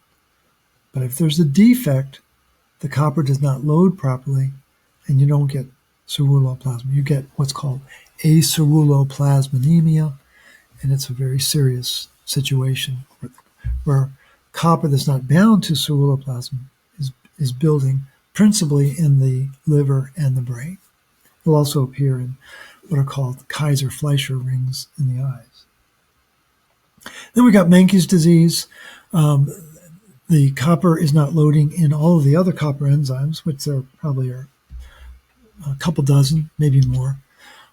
but if there's a defect, the copper does not load properly, and you don't get ceruloplasmin. You get what's called aceruloplasminemia, and it's a very serious situation where copper that's not bound to ceruloplasmin is building principally in the liver and the brain. It will also appear in what are called Kaiser-Fleischer rings in the eyes. Then we got Menkes disease. The copper is not loading in all of the other copper enzymes, which there probably are a couple dozen, maybe more.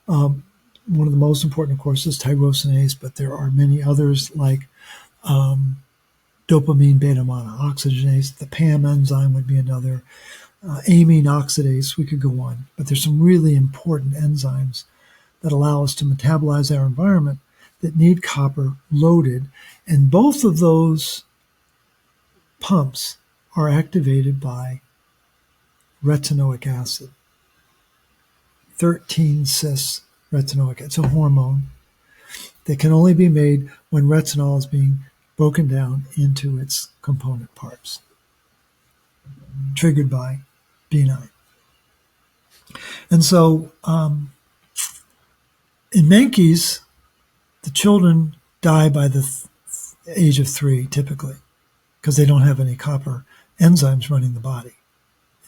One of the most important, of course, is tyrosinase, but there are many others like dopamine beta monooxygenase. The PAM enzyme would be another. Amine oxidase, we could go on. But there's some really important enzymes that allow us to metabolize our environment that need copper loaded. And both of those pumps are activated by retinoic acid. 13-cis retinoic acid. It's a hormone that can only be made when retinol is being broken down into its component parts, triggered by B9. And so in Menkes, the children die by the age of 3, typically, because they don't have any copper enzymes running the body.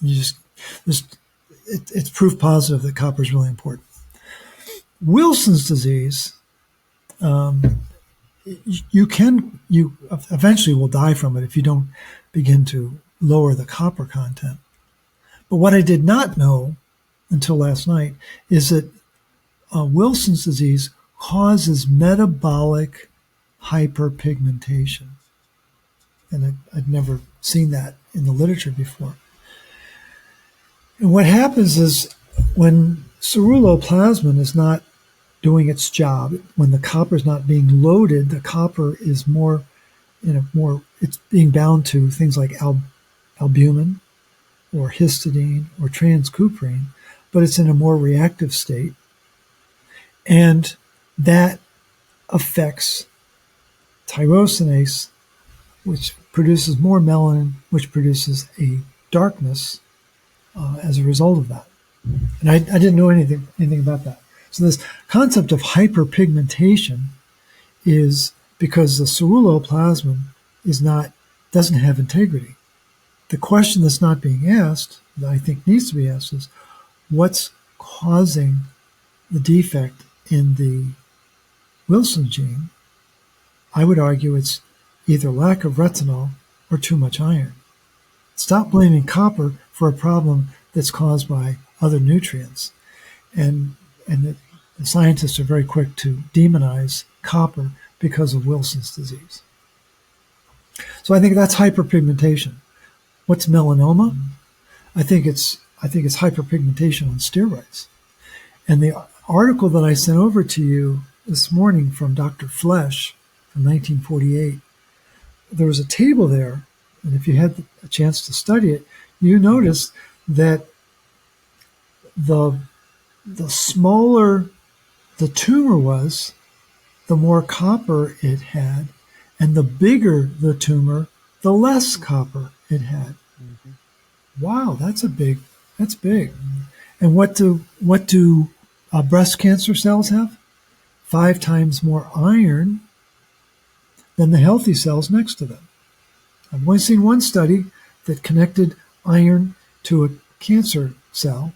And it's proof positive that copper is really important. Wilson's disease, you eventually will die from it if you don't begin to lower the copper content. But what I did not know until last night is that Wilson's disease causes metabolic hyperpigmentation. And I'd never seen that in the literature before. And what happens is when ceruloplasmin is not doing its job, when the copper is not being loaded, the copper is it's being bound to things like albumin or histidine or transcuprine, but it's in a more reactive state. And that affects tyrosinase, which produces more melanin, which produces a darkness as a result of that. And I didn't know anything about that. So this concept of hyperpigmentation is because the ceruloplasmin doesn't have integrity. The question that's not being asked, that I think needs to be asked, is what's causing the defect in the Wilson gene? I would argue it's either lack of retinol or too much iron. Stop blaming copper for a problem that's caused by other nutrients. And the scientists are very quick to demonize copper because of Wilson's disease. So I think that's hyperpigmentation. What's melanoma? I think it's hyperpigmentation on steroids. And the article that I sent over to you this morning from Dr. Flesch from 1948, there was a table there, and if you had a chance to study it, you noticed that the smaller the tumor was, the more copper it had, and the bigger the tumor, the less copper it had. Mm-hmm. Wow, that's big. And what do breast cancer cells have? 5 times more iron than the healthy cells next to them. I've only seen one study that connected iron to a cancer cell.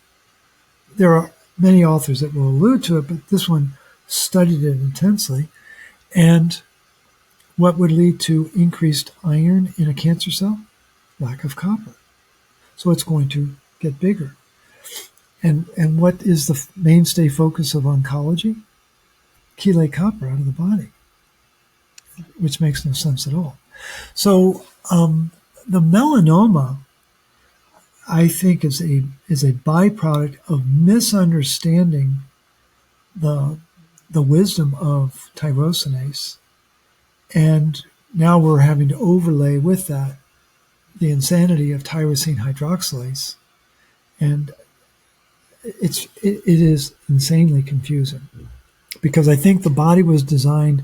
There are many authors that will allude to it, but this one studied it intensely. And what would lead to increased iron in a cancer cell? Lack of copper. So it's going to get bigger. And what is the mainstay focus of oncology? Chelate copper out of the body, which makes no sense at all. So the melanoma, I think, is a byproduct of misunderstanding the wisdom of tyrosinase, and now we're having to overlay with that the insanity of tyrosine hydroxylase, and it is insanely confusing, because I think the body was designed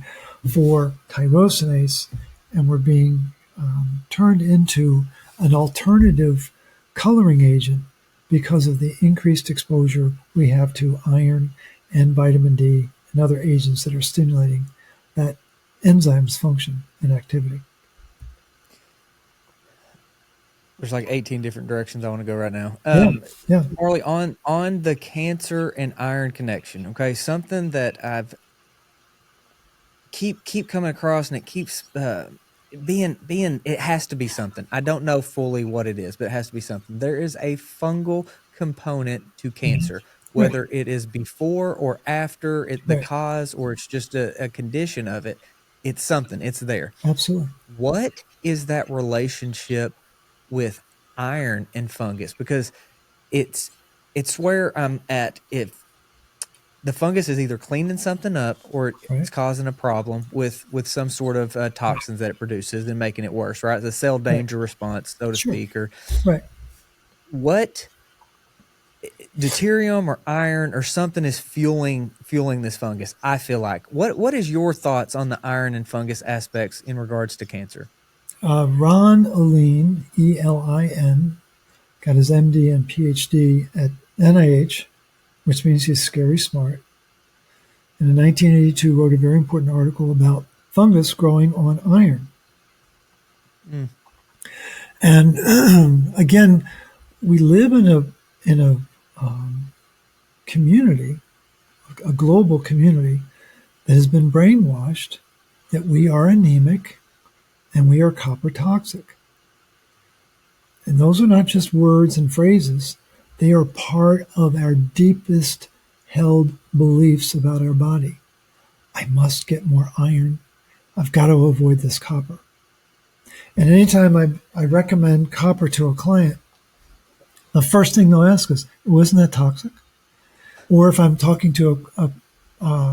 for tyrosinase, and we're being turned into an alternative coloring agent because of the increased exposure we have to iron and vitamin D and other agents that are stimulating that enzyme's function and activity. There's like 18 different directions I want to go right now. Yeah. Morley, on the cancer and iron connection, okay, something that I've keep coming across, and it keeps being it has to be something. I don't know fully what it is, but it has to be something. There is a fungal component to cancer, whether it is before or after the cause, or it's just a condition of it. It's something. It's there. Absolutely. What is that relationship with iron and fungus? Because it's where I'm at. If the fungus is either cleaning something up, or it's causing a problem with some sort of toxins that it produces and making it worse, right? The cell danger response, so to speak. Or what deuterium or iron or something is fueling this fungus, I feel like. What is your thoughts on the iron and fungus aspects in regards to cancer? Ron Elin, E-L-I-N, got his MD and PhD at NIH, which means he's scary smart. And in 1982 wrote a very important article about fungus growing on iron. And again, we live in a community, a global community, that has been brainwashed that we are anemic and we are copper toxic. And those are not just words and phrases. They are part of our deepest held beliefs about our body. I must get more iron. I've got to avoid this copper. And anytime I recommend copper to a client, the first thing they'll ask is, wasn't that toxic? Or if I'm talking to a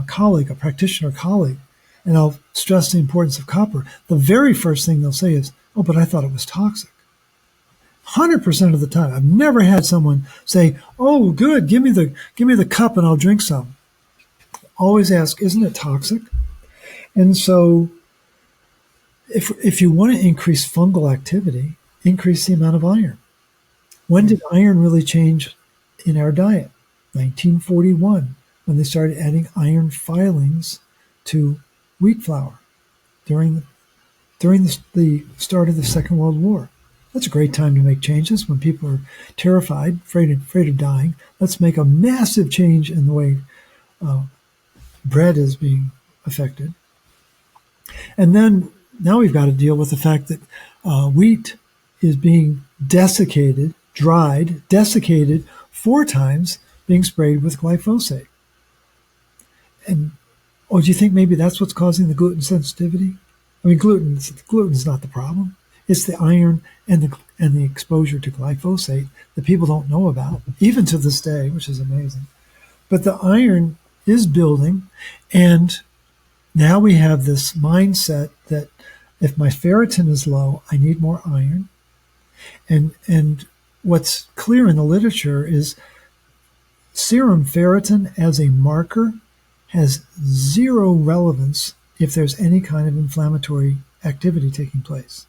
colleague, a practitioner colleague, and I'll stress the importance of copper, the very first thing they'll say is, oh, but I thought it was toxic. 100% of the time. I've never had someone say, oh, good, give me the cup and I'll drink some. Always ask, isn't it toxic? And so if you want to increase fungal activity, increase the amount of iron. When did iron really change in our diet? 1941, when they started adding iron filings to wheat flour during the start of the Second World War. That's a great time to make changes when people are terrified, afraid of dying. Let's make a massive change in the way bread is being affected. And then now we've got to deal with the fact that wheat is being desiccated, dried, desiccated 4 times, being sprayed with glyphosate. And do you think maybe that's what's causing the gluten sensitivity? I mean, gluten's not the problem. It's the iron and the exposure to glyphosate that people don't know about, even to this day, which is amazing. But the iron is building, and now we have this mindset that if my ferritin is low, I need more iron. And what's clear in the literature is serum ferritin as a marker has zero relevance if there's any kind of inflammatory activity taking place.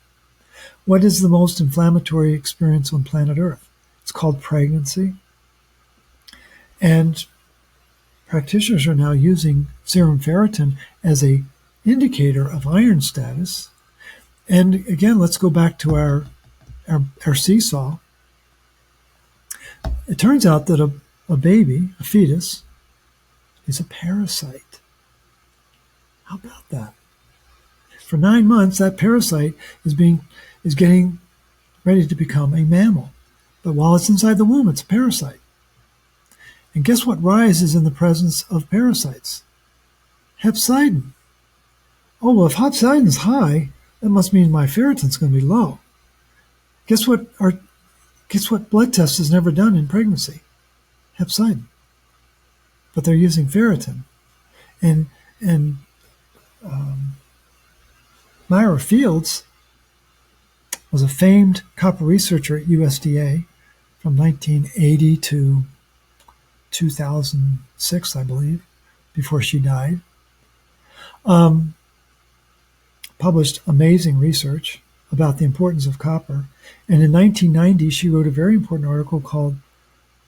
What is the most inflammatory experience on planet Earth? It's called pregnancy. And practitioners are now using serum ferritin as a indicator of iron status. And again, let's go back to our seesaw. It turns out that a baby, a fetus, is a parasite. How about that? For 9 months, that parasite is getting ready to become a mammal. But while it's inside the womb, it's a parasite. And guess what rises in the presence of parasites? Hepcidin. Oh, well, if hepcidin is high, that must mean my ferritin's going to be low. Guess what blood test is never done in pregnancy? Hepcidin. But they're using ferritin. And Myra Fields was a famed copper researcher at USDA from 1980 to 2006, I believe, before she died. Published amazing research about the importance of copper. And in 1990, she wrote a very important article called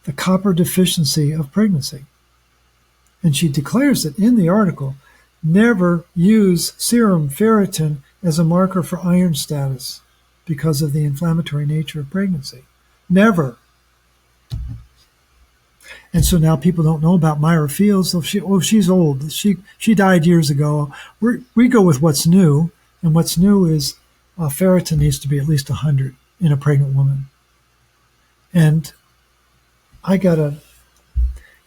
The Copper Deficiency of Pregnancy. And she declares that in the article, never use serum ferritin as a marker for iron status because of the inflammatory nature of pregnancy. Never. And so now people don't know about Myra Fields. She's old. She died years ago. We go with what's new, and what's new is ferritin needs to be at least 100 in a pregnant woman. And I got an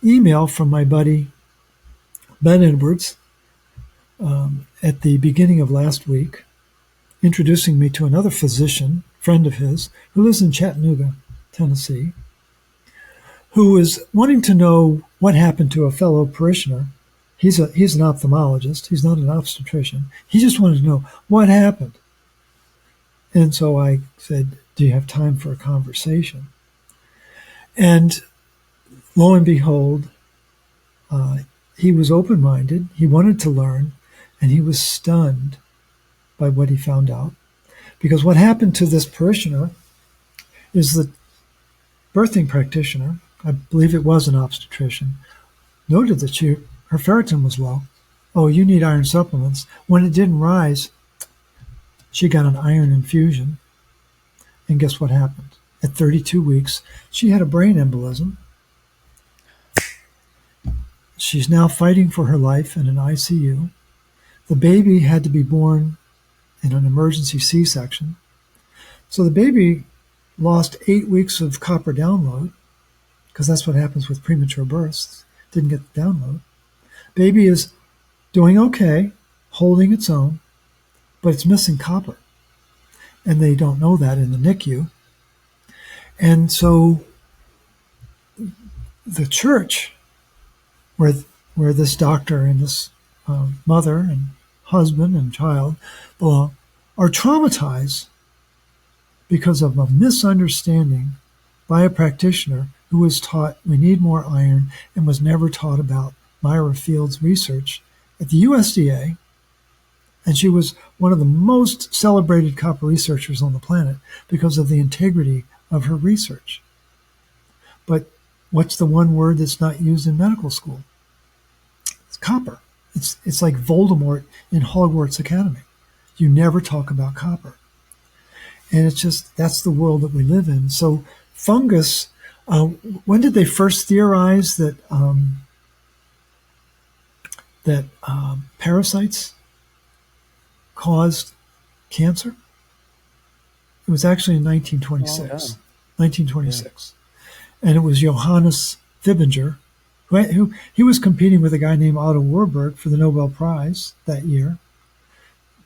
email from my buddy Ben Edwards at the beginning of last week, introducing me to another physician, friend of his, who lives in Chattanooga, Tennessee, who is wanting to know what happened to a fellow parishioner. He's an ophthalmologist. He's not an obstetrician. He just wanted to know what happened. And so I said, do you have time for a conversation? And lo and behold, he was open-minded. He wanted to learn, and he was stunned by what he found out. Because what happened to this parishioner is the birthing practitioner, I believe it was an obstetrician, noted that her ferritin was low. Oh, you need iron supplements. When it didn't rise, she got an iron infusion. And guess what happened? At 32 weeks, she had a brain embolism. She's now fighting for her life in an ICU. The baby had to be born in an emergency C-section. So the baby lost 8 weeks of copper download, because that's what happens with premature births. Didn't get the download. Baby is doing okay, holding its own, but it's missing copper. And they don't know that in the NICU. And so the church, where this doctor and this mother and husband and child belong, are traumatized because of a misunderstanding by a practitioner who was taught we need more iron and was never taught about Myra Fields' research at the USDA. And she was one of the most celebrated copper researchers on the planet because of the integrity of her research. But what's the one word that's not used in medical school? It's copper. It's like Voldemort in Hogwarts Academy. You never talk about copper. And it's just, that's the world that we live in. So fungus, when did they first theorize that parasites caused cancer? It was actually in 1926. 1926. Yeah. And it was Johannes Fibinger, who he was competing with a guy named Otto Warburg for the Nobel Prize that year.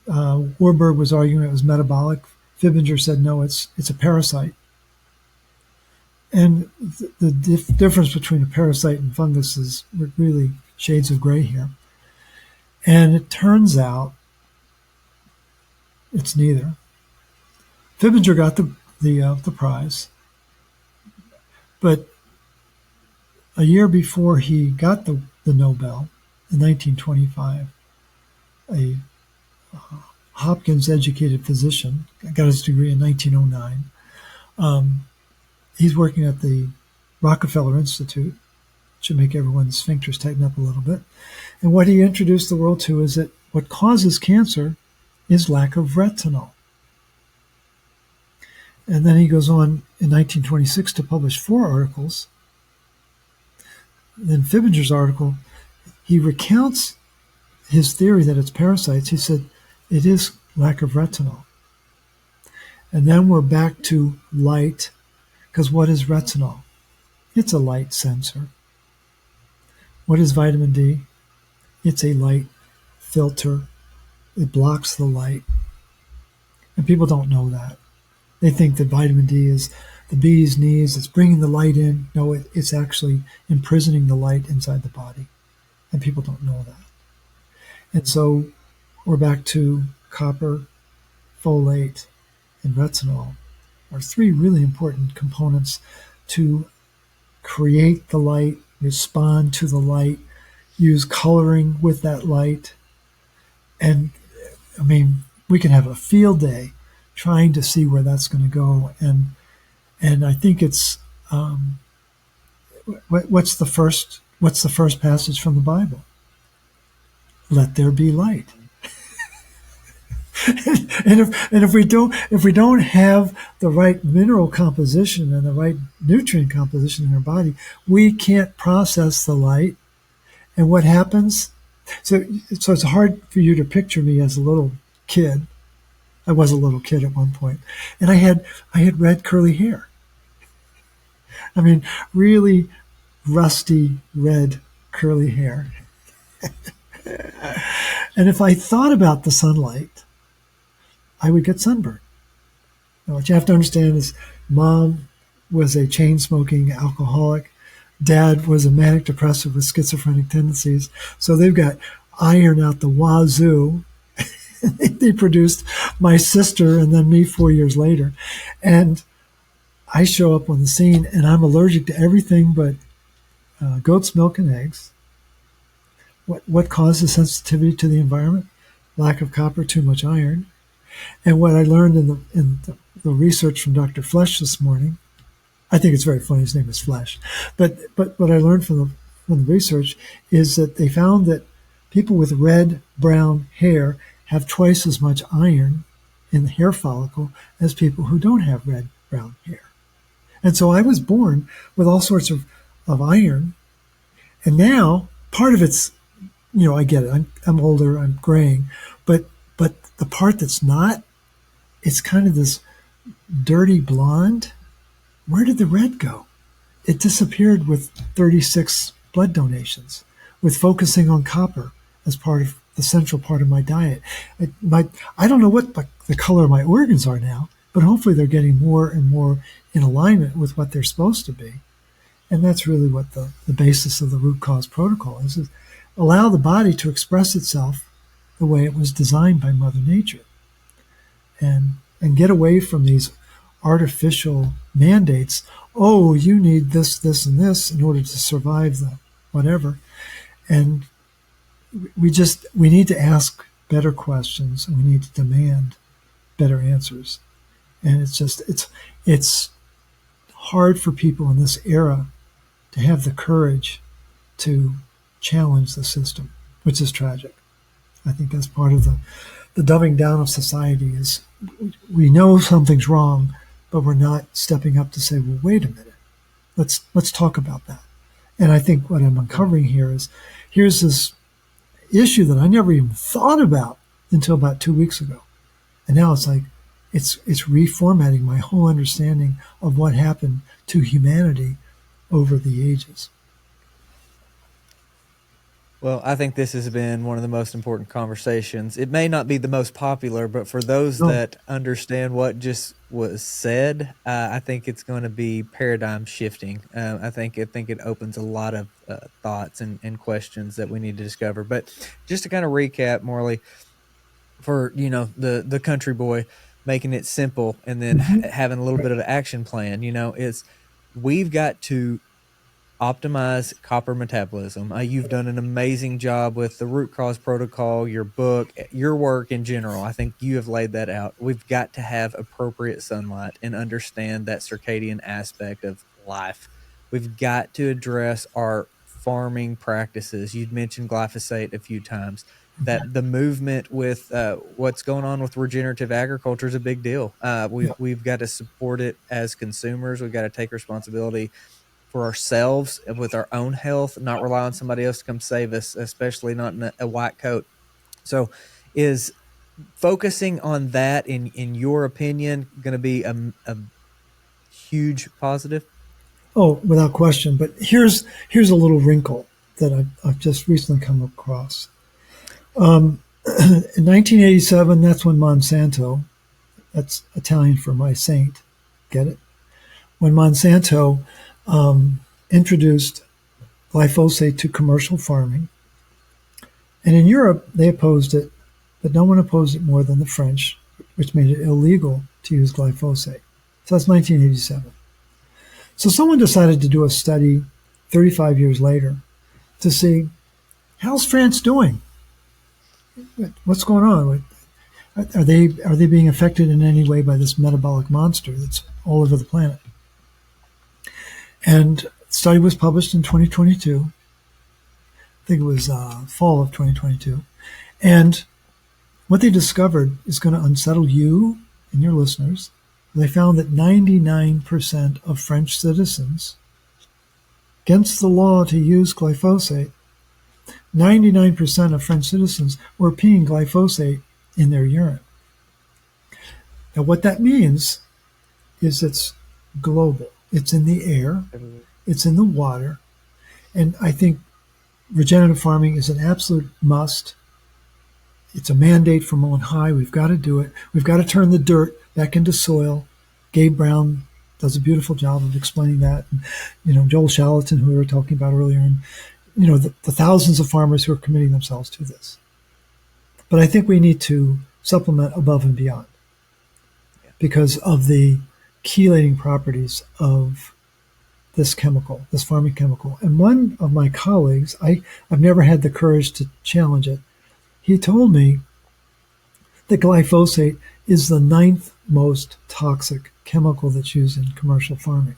Warburg was arguing it was metabolic. Fibinger said, no, it's a parasite. And the difference between a parasite and fungus is really shades of gray here. And it turns out it's neither. Fibinger got the prize, but a year before he got the Nobel, in 1925, a Hopkins-educated physician, got his degree in 1909. He's working at the Rockefeller Institute. Should make everyone's sphincters tighten up a little bit. And what he introduced the world to is that what causes cancer is lack of retinol. And then he goes on in 1926 to publish 4 articles. In Fibinger's article, he recounts his theory that it's parasites. He said, it is lack of retinol. And then we're back to light, because what is retinol? It's a light sensor. What is vitamin D? It's a light filter. It blocks the light. And people don't know that. They think that vitamin D is the bee's knees, it's bringing the light in. No, it's actually imprisoning the light inside the body. And people don't know that. And so we're back to copper, folate, and retinol are 3 really important components to create the light, respond to the light, use coloring with that light. And I mean, we can have a field day trying to see where that's going to go. And I think it's what's the first passage from the Bible? Let there be light. and if we don't have the right mineral composition and the right nutrient composition in our body, we can't process the light. And what happens? So it's hard for you to picture me as a little kid. I was a little kid at one point, and I had red curly hair. I mean, really rusty red curly hair. And if I thought about the sunlight, I would get sunburned. Now, what you have to understand is mom was a chain-smoking alcoholic. Dad was a manic depressive with schizophrenic tendencies. So they've got iron out the wazoo. They produced my sister and then me 4 years later. And I show up on the scene and I'm allergic to everything but goat's milk and eggs. What causes sensitivity to the environment? Lack of copper, too much iron. And what I learned in the research from Dr. Flesh this morning, I think it's very funny, his name is Flesh, but what I learned from the research is that they found that people with red-brown hair have twice as much iron in the hair follicle as people who don't have red-brown hair. And so I was born with all sorts of iron, and now part of it's, I get it, I'm older, I'm graying, but the part that's not, it's kind of this dirty blonde. Where did the red go? It disappeared with 36 blood donations, with focusing on copper as part of the central part of my diet. I don't know what the color of my organs are now, but hopefully they're getting more and more in alignment with what they're supposed to be. And that's really what the basis of the root cause protocol is allow the body to express itself the way it was designed by Mother Nature. And get away from these artificial mandates. Oh, you need this, this, and this in order to survive the whatever. And we need to ask better questions, and we need to demand better answers. And it's hard for people in this era to have the courage to challenge the system, which is tragic. I think that's part of the dumbing down of society is we know something's wrong, but we're not stepping up to say, well, wait a minute, let's talk about that. And I think what I'm uncovering here is here's this issue that I never even thought about until about 2 weeks ago. And now it's like it's reformatting my whole understanding of what happened to humanity over the ages. Well, I think this has been one of the most important conversations. It may not be the most popular, but for those No. that understand what just was said, I think it's going to be paradigm shifting. I think it opens a lot of thoughts and questions that we need to discover. But just to kind of recap, Morley, for the country boy, making it simple and then having a little bit of an action plan, is we've got to optimize copper metabolism. You've done an amazing job with the root cause protocol, your book, your work in general. I think you have laid that out. We've got to have appropriate sunlight and understand that circadian aspect of life. We've got to address our farming practices. You'd mentioned glyphosate a few times. That the movement with what's going on with regenerative agriculture is a big deal. We've got to support it as consumers. We've got to take responsibility for ourselves and with our own health, not rely on somebody else to come save us, especially not in a white coat. So is focusing on that, in your opinion, going to be a huge positive? Oh, without question. But here's a little wrinkle that I've just recently come across. In 1987, that's when Monsanto, that's Italian for my saint, get it? When Monsanto introduced glyphosate to commercial farming. And in Europe, they opposed it, but no one opposed it more than the French, which made it illegal to use glyphosate. So that's 1987. So someone decided to do a study 35 years later to see, how's France doing? What's going on? Are they being affected in any way by this metabolic monster that's all over the planet? And the study was published in 2022. I think it was fall of 2022. And what they discovered is going to unsettle you and your listeners. They found that 99% of French citizens, against the law to use glyphosate, 99% of French citizens were peeing glyphosate in their urine. Now, what that means is it's global. It's in the air. It's in the water. And I think regenerative farming is an absolute must. It's a mandate from on high. We've got to do it. We've got to turn the dirt back into soil. Gabe Brown does a beautiful job of explaining that. And, Joel Shallaton, who we were talking about earlier, and, the thousands of farmers who are committing themselves to this. But I think we need to supplement above and beyond because of the chelating properties of this chemical, this farming chemical. And one of my colleagues, I've never had the courage to challenge it. He told me that glyphosate is the 9th most toxic chemical that's used in commercial farming.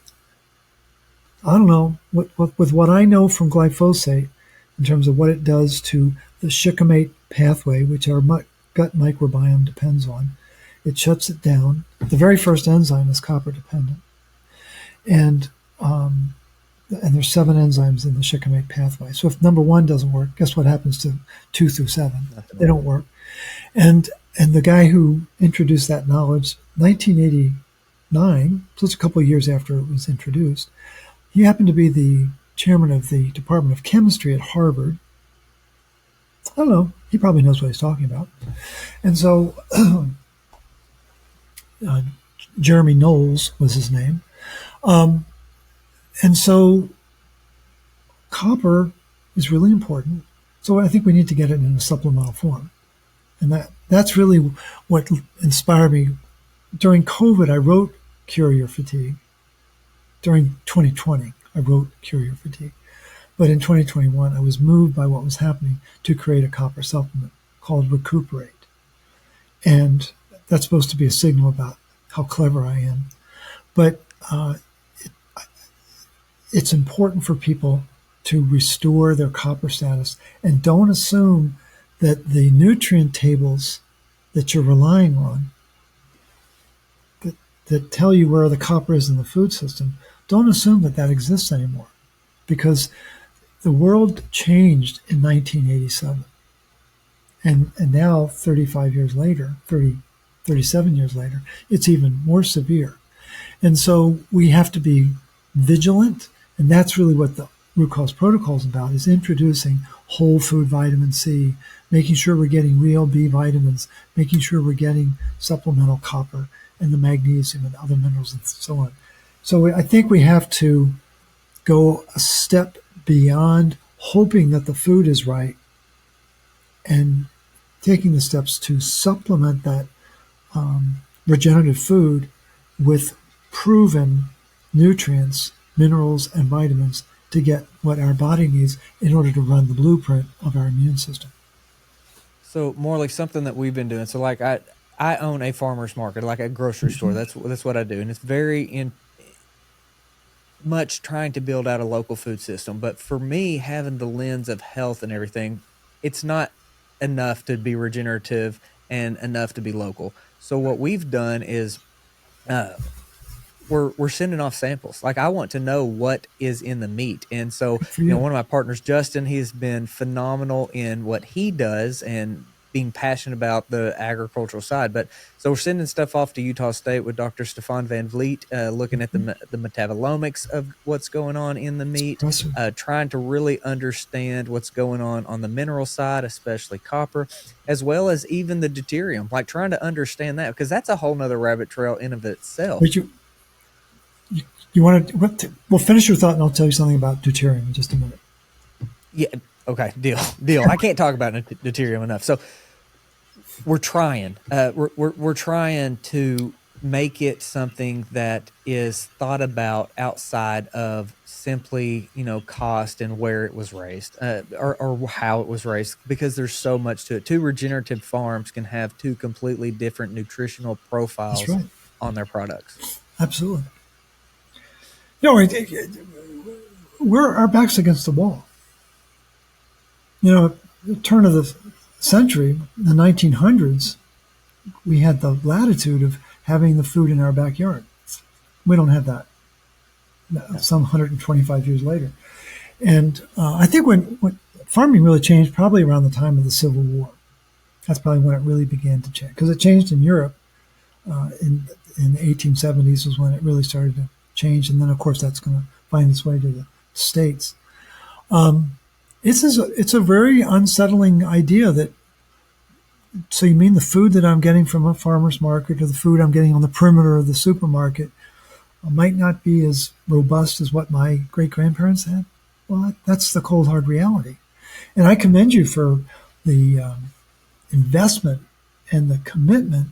I don't know, with what I know from glyphosate in terms of what it does to the shikimate pathway, which our gut microbiome depends on, it shuts it down. The very first enzyme is copper dependent. And there's 7 enzymes in the shikimate pathway. So if number 1 doesn't work, guess what happens to 2 through 7? They don't work. And the guy who introduced that knowledge, 1989, so it's a couple of years after it was introduced, he happened to be the chairman of the Department of Chemistry at Harvard. I don't know. He probably knows what he's talking about. And so Jeremy Knowles was his name. And so copper is really important. So I think we need to get it in a supplemental form. And that's really what inspired me. During COVID, I wrote Cure Your Fatigue. During 2020, I wrote Cure Your Fatigue. But in 2021, I was moved by what was happening to create a copper supplement called Recuperate. And that's supposed to be a signal about how clever I am. But it's important for people to restore their copper status, and don't assume that the nutrient tables that you're relying on that tell you where the copper is in the food system, don't assume that that exists anymore, because the world changed in 1987. And now 35 years later, 37 years later, it's even more severe. And so we have to be vigilant, and that's really what the root cause protocol is about, is introducing whole food vitamin C, making sure we're getting real B vitamins, making sure we're getting supplemental copper and the magnesium and other minerals and so on. So I think we have to go a step beyond hoping that the food is right and taking the steps to supplement that regenerative food with proven nutrients, minerals, and vitamins to get what our body needs in order to run the blueprint of our immune system. So Morley, something that we've been doing. So like I own a farmer's market, like a grocery store. That's what I do, and it's very much trying to build out a local food system. But for me, having the lens of health and everything, it's not enough to be regenerative and enough to be local. So what we've done is we're sending off samples. Like, I want to know what is in the meat. And so, one of my partners, Justin, he's been phenomenal in what he does and being passionate about the agricultural side. But so we're sending stuff off to Utah State with Dr. Stefan Van Vliet, looking at the metabolomics of what's going on in the meat, trying to really understand what's going on the mineral side, especially copper, as well as even the deuterium, like trying to understand that, because that's a whole nother rabbit trail in of itself. But you want to, well, finish your thought and I'll tell you something about deuterium in just a minute. Yeah. Okay. Deal. I can't talk about deuterium enough. So we're trying, we're trying to make it something that is thought about outside of simply, cost and where it was raised, or how it was raised, because there's so much to it. Two regenerative farms can have two completely different nutritional profiles on their products. Absolutely. We're our backs against the wall. The turn of the century, the 1900s, we had the latitude of having the food in our backyard. We don't have that some 125 years later. And I think when farming really changed probably around the time of the Civil War. That's probably when it really began to change, because it changed in Europe in the 1870s was when it really started to change. And then, of course, that's going to find its way to the States. It's a very unsettling idea that, so you mean the food that I'm getting from a farmer's market or the food I'm getting on the perimeter of the supermarket might not be as robust as what my great-grandparents had? Well, that's the cold, hard reality. And I commend you for the investment and the commitment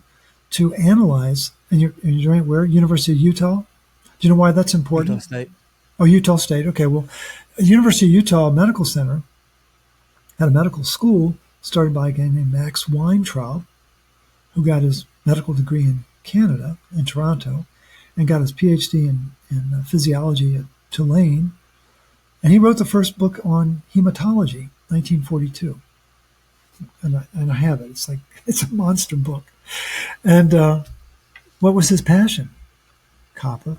to analyze. And you're doing where? University of Utah? Do you know why that's important? Utah State. Oh, Utah State. Okay, well, the University of Utah Medical Center had a medical school started by a guy named Max Weintraub, who got his medical degree in Canada, in Toronto, and got his PhD in physiology at Tulane. And he wrote the first book on hematology, 1942. And I have it. It's a monster book. And what was his passion? Copper.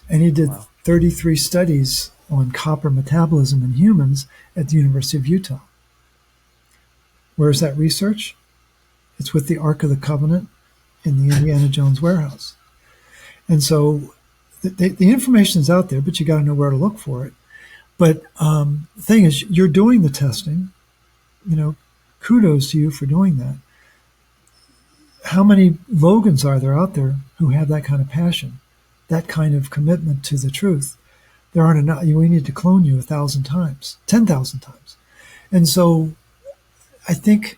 And he did 33 studies on copper metabolism in humans at the University of Utah. Where's that research? It's with the Ark of the Covenant in the Indiana Jones warehouse. And so the information is out there, but you got to know where to look for it. But the thing is, you're doing the testing. Kudos to you for doing that. How many Logans are there out there who have that kind of passion, that kind of commitment to the truth? There aren't enough. We need to clone you 1,000 times, 10,000 times. And so I think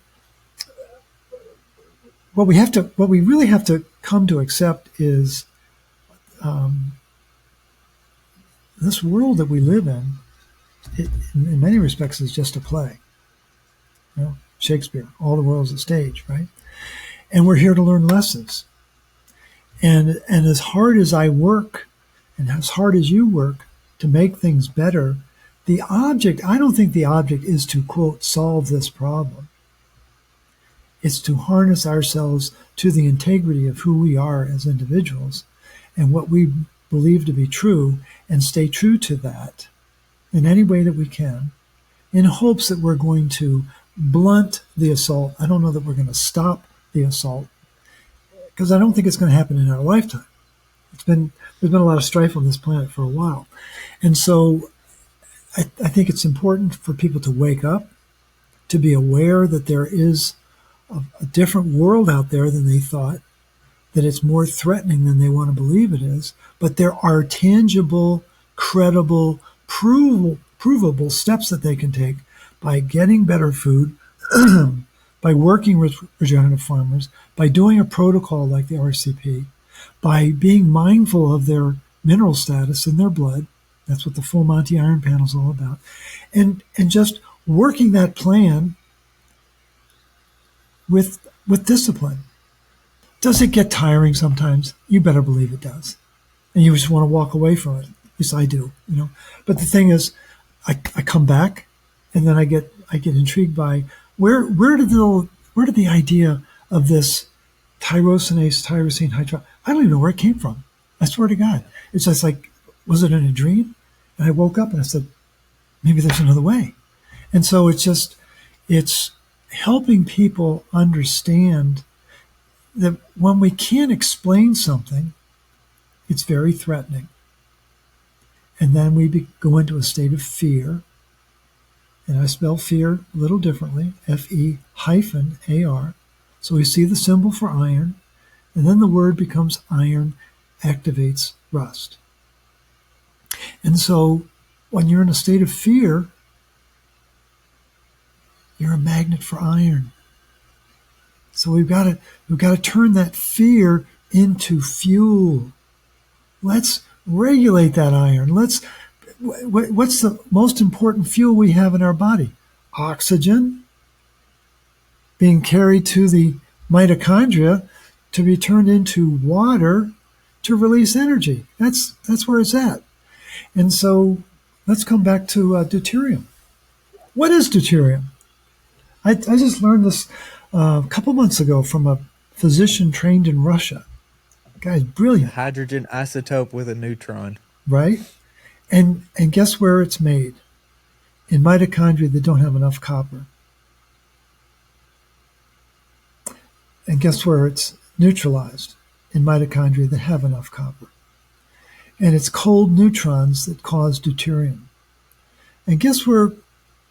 what we really have to come to accept is this world that we live in, in many respects, is just a play. Shakespeare, all the world's a stage, right? And we're here to learn lessons. And as hard as I work, and as hard as you work to make things better, I don't think the object is to, quote, solve this problem. It's to harness ourselves to the integrity of who we are as individuals and what we believe to be true, and stay true to that in any way that we can, in hopes that we're going to blunt the assault. I don't know that we're going to stop the assault, because I don't think it's going to happen in our lifetime. There's been a lot of strife on this planet for a while. And so I think it's important for people to wake up, to be aware that there is a different world out there than they thought, that it's more threatening than they want to believe it is. But there are tangible, credible, provable steps that they can take by getting better food, by working with regenerative farmers, by doing a protocol like the RCP, by being mindful of their mineral status in their blood. That's what the Full Monty Iron Panel is all about. And just working that plan with discipline. Does it get tiring sometimes? You better believe it does. And you just want to walk away from it. At least I do, But the thing is, I come back, and then I get intrigued by where did the idea of this tyrosine hydro, I don't even know where it came from. I swear to God. It's just like, was it in a dream? And I woke up and I said, maybe there's another way. And so it's helping people understand that when we can't explain something, it's very threatening. And then we go into a state of fear. And I spell fear a little differently, Fe-AR. So we see the symbol for iron, and then the word becomes iron activates rust. And so when you're in a state of fear, you're a magnet for iron. So we've got to turn that fear into fuel. Let's regulate that iron. What's the most important fuel we have in our body? Oxygen being carried to the mitochondria to be turned into water to release energy. That's where it's at. And so let's come back to deuterium. What is deuterium? I just learned this a couple months ago from a physician trained in Russia. The guy's brilliant. Hydrogen isotope with a neutron. Right? And guess where it's made? In mitochondria that don't have enough copper. And guess where it's neutralized? In mitochondria that have enough copper. And it's cold neutrons that cause deuterium. And guess where,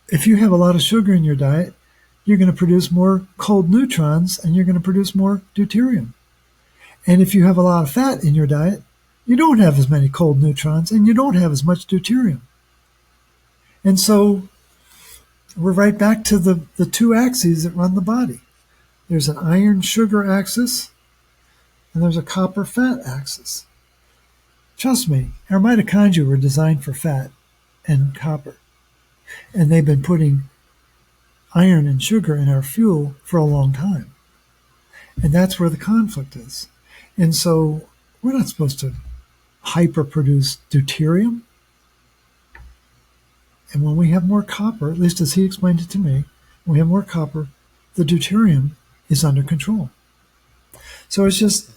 if you have a lot of sugar in your diet, you're going to produce more cold neutrons and you're going to produce more deuterium. And if you have a lot of fat in your diet, you don't have as many cold neutrons and you don't have as much deuterium. And so we're right back to the two axes that run the body. There's an iron-sugar axis and there's a copper-fat axis. Trust me, our mitochondria were designed for fat and copper. And they've been putting iron and sugar in our fuel for a long time. And that's where the conflict is. And so we're not supposed to hyperproduce deuterium. And when we have more copper, at least as he explained it to me, when we have more copper, the deuterium is under control. So it's just,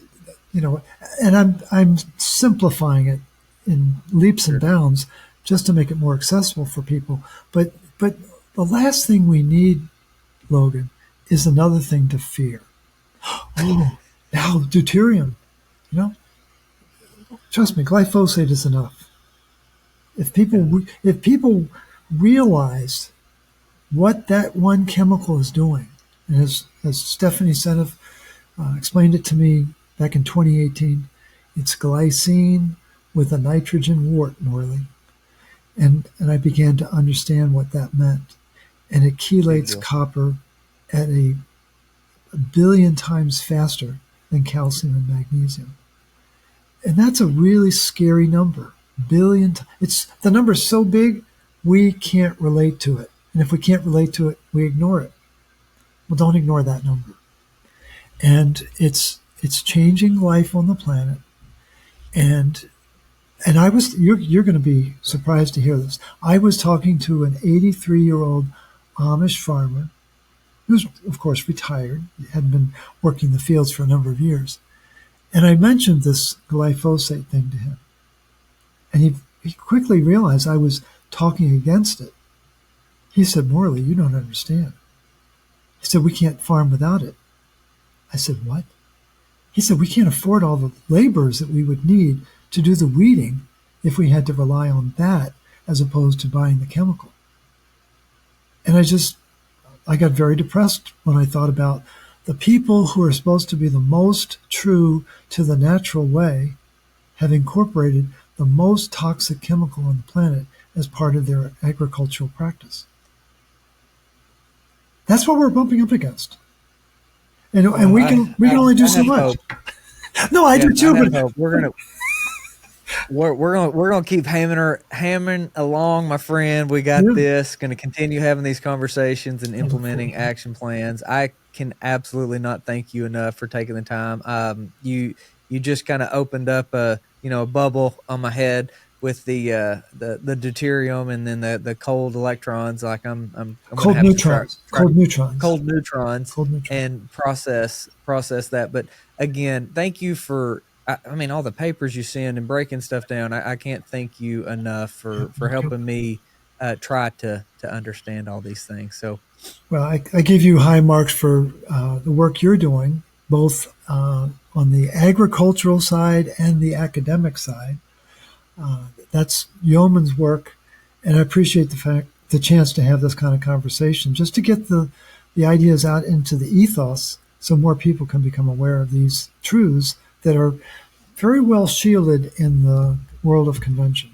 and I'm simplifying it in leaps and bounds just to make it more accessible for people. But the last thing we need, Logan, is another thing to fear. Oh, now deuterium, Trust me, glyphosate is enough. If people realized what that one chemical is doing, and as Stephanie Seneff explained it to me back in 2018, it's glycine with a nitrogen wart, Morley. And I began to understand what that meant. And it chelates copper at a billion times faster than calcium and magnesium. And that's a really scary number. The number is so big, we can't relate to it. And if we can't relate to it, we ignore it. Well, don't ignore that number. And it's changing life on the planet. And And you're going to be surprised to hear this. I was talking to an 83-year-old Amish farmer who's, of course, retired, had been working the fields for a number of years. And I mentioned this glyphosate thing to him. And he quickly realized I was talking against it. He said, Morley, you don't understand. He said, we can't farm without it. I said, what? He said, we can't afford all the laborers that we would need to do the weeding if we had to rely on that as opposed to buying the chemical. And I got very depressed when I thought about the people who are supposed to be the most true to the natural way have incorporated the most toxic chemical on the planet as part of their agricultural practice. That's what we're bumping up against. And we can only do so much. No, I do too. But we're gonna keep hammering along, my friend. We got this. Going to continue having these conversations and implementing action plans. I can absolutely not thank you enough for taking the time. You just kind of opened up a bubble on my head with the deuterium and then the cold electrons. Like I'm cold neutrons, and process that. But again, thank you for, I mean, all the papers you send and breaking stuff down. I can't thank you enough for helping me try to understand all these things. So, well, I give you high marks for the work you're doing, both on the agricultural side and the academic side. That's yeoman's work, and I appreciate the chance to have this kind of conversation, just to get the ideas out into the ethos so more people can become aware of these truths that are very well shielded in the world of convention.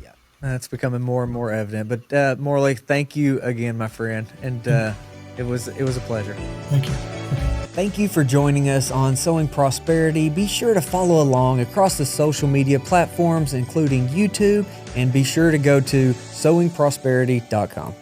Yeah, that's becoming more and more evident. But Morley, thank you again, my friend, and it was a pleasure. Thank you. Thank you for joining us on Sowing Prosperity. Be sure to follow along across the social media platforms, including YouTube, and be sure to go to sowingprosperity.com.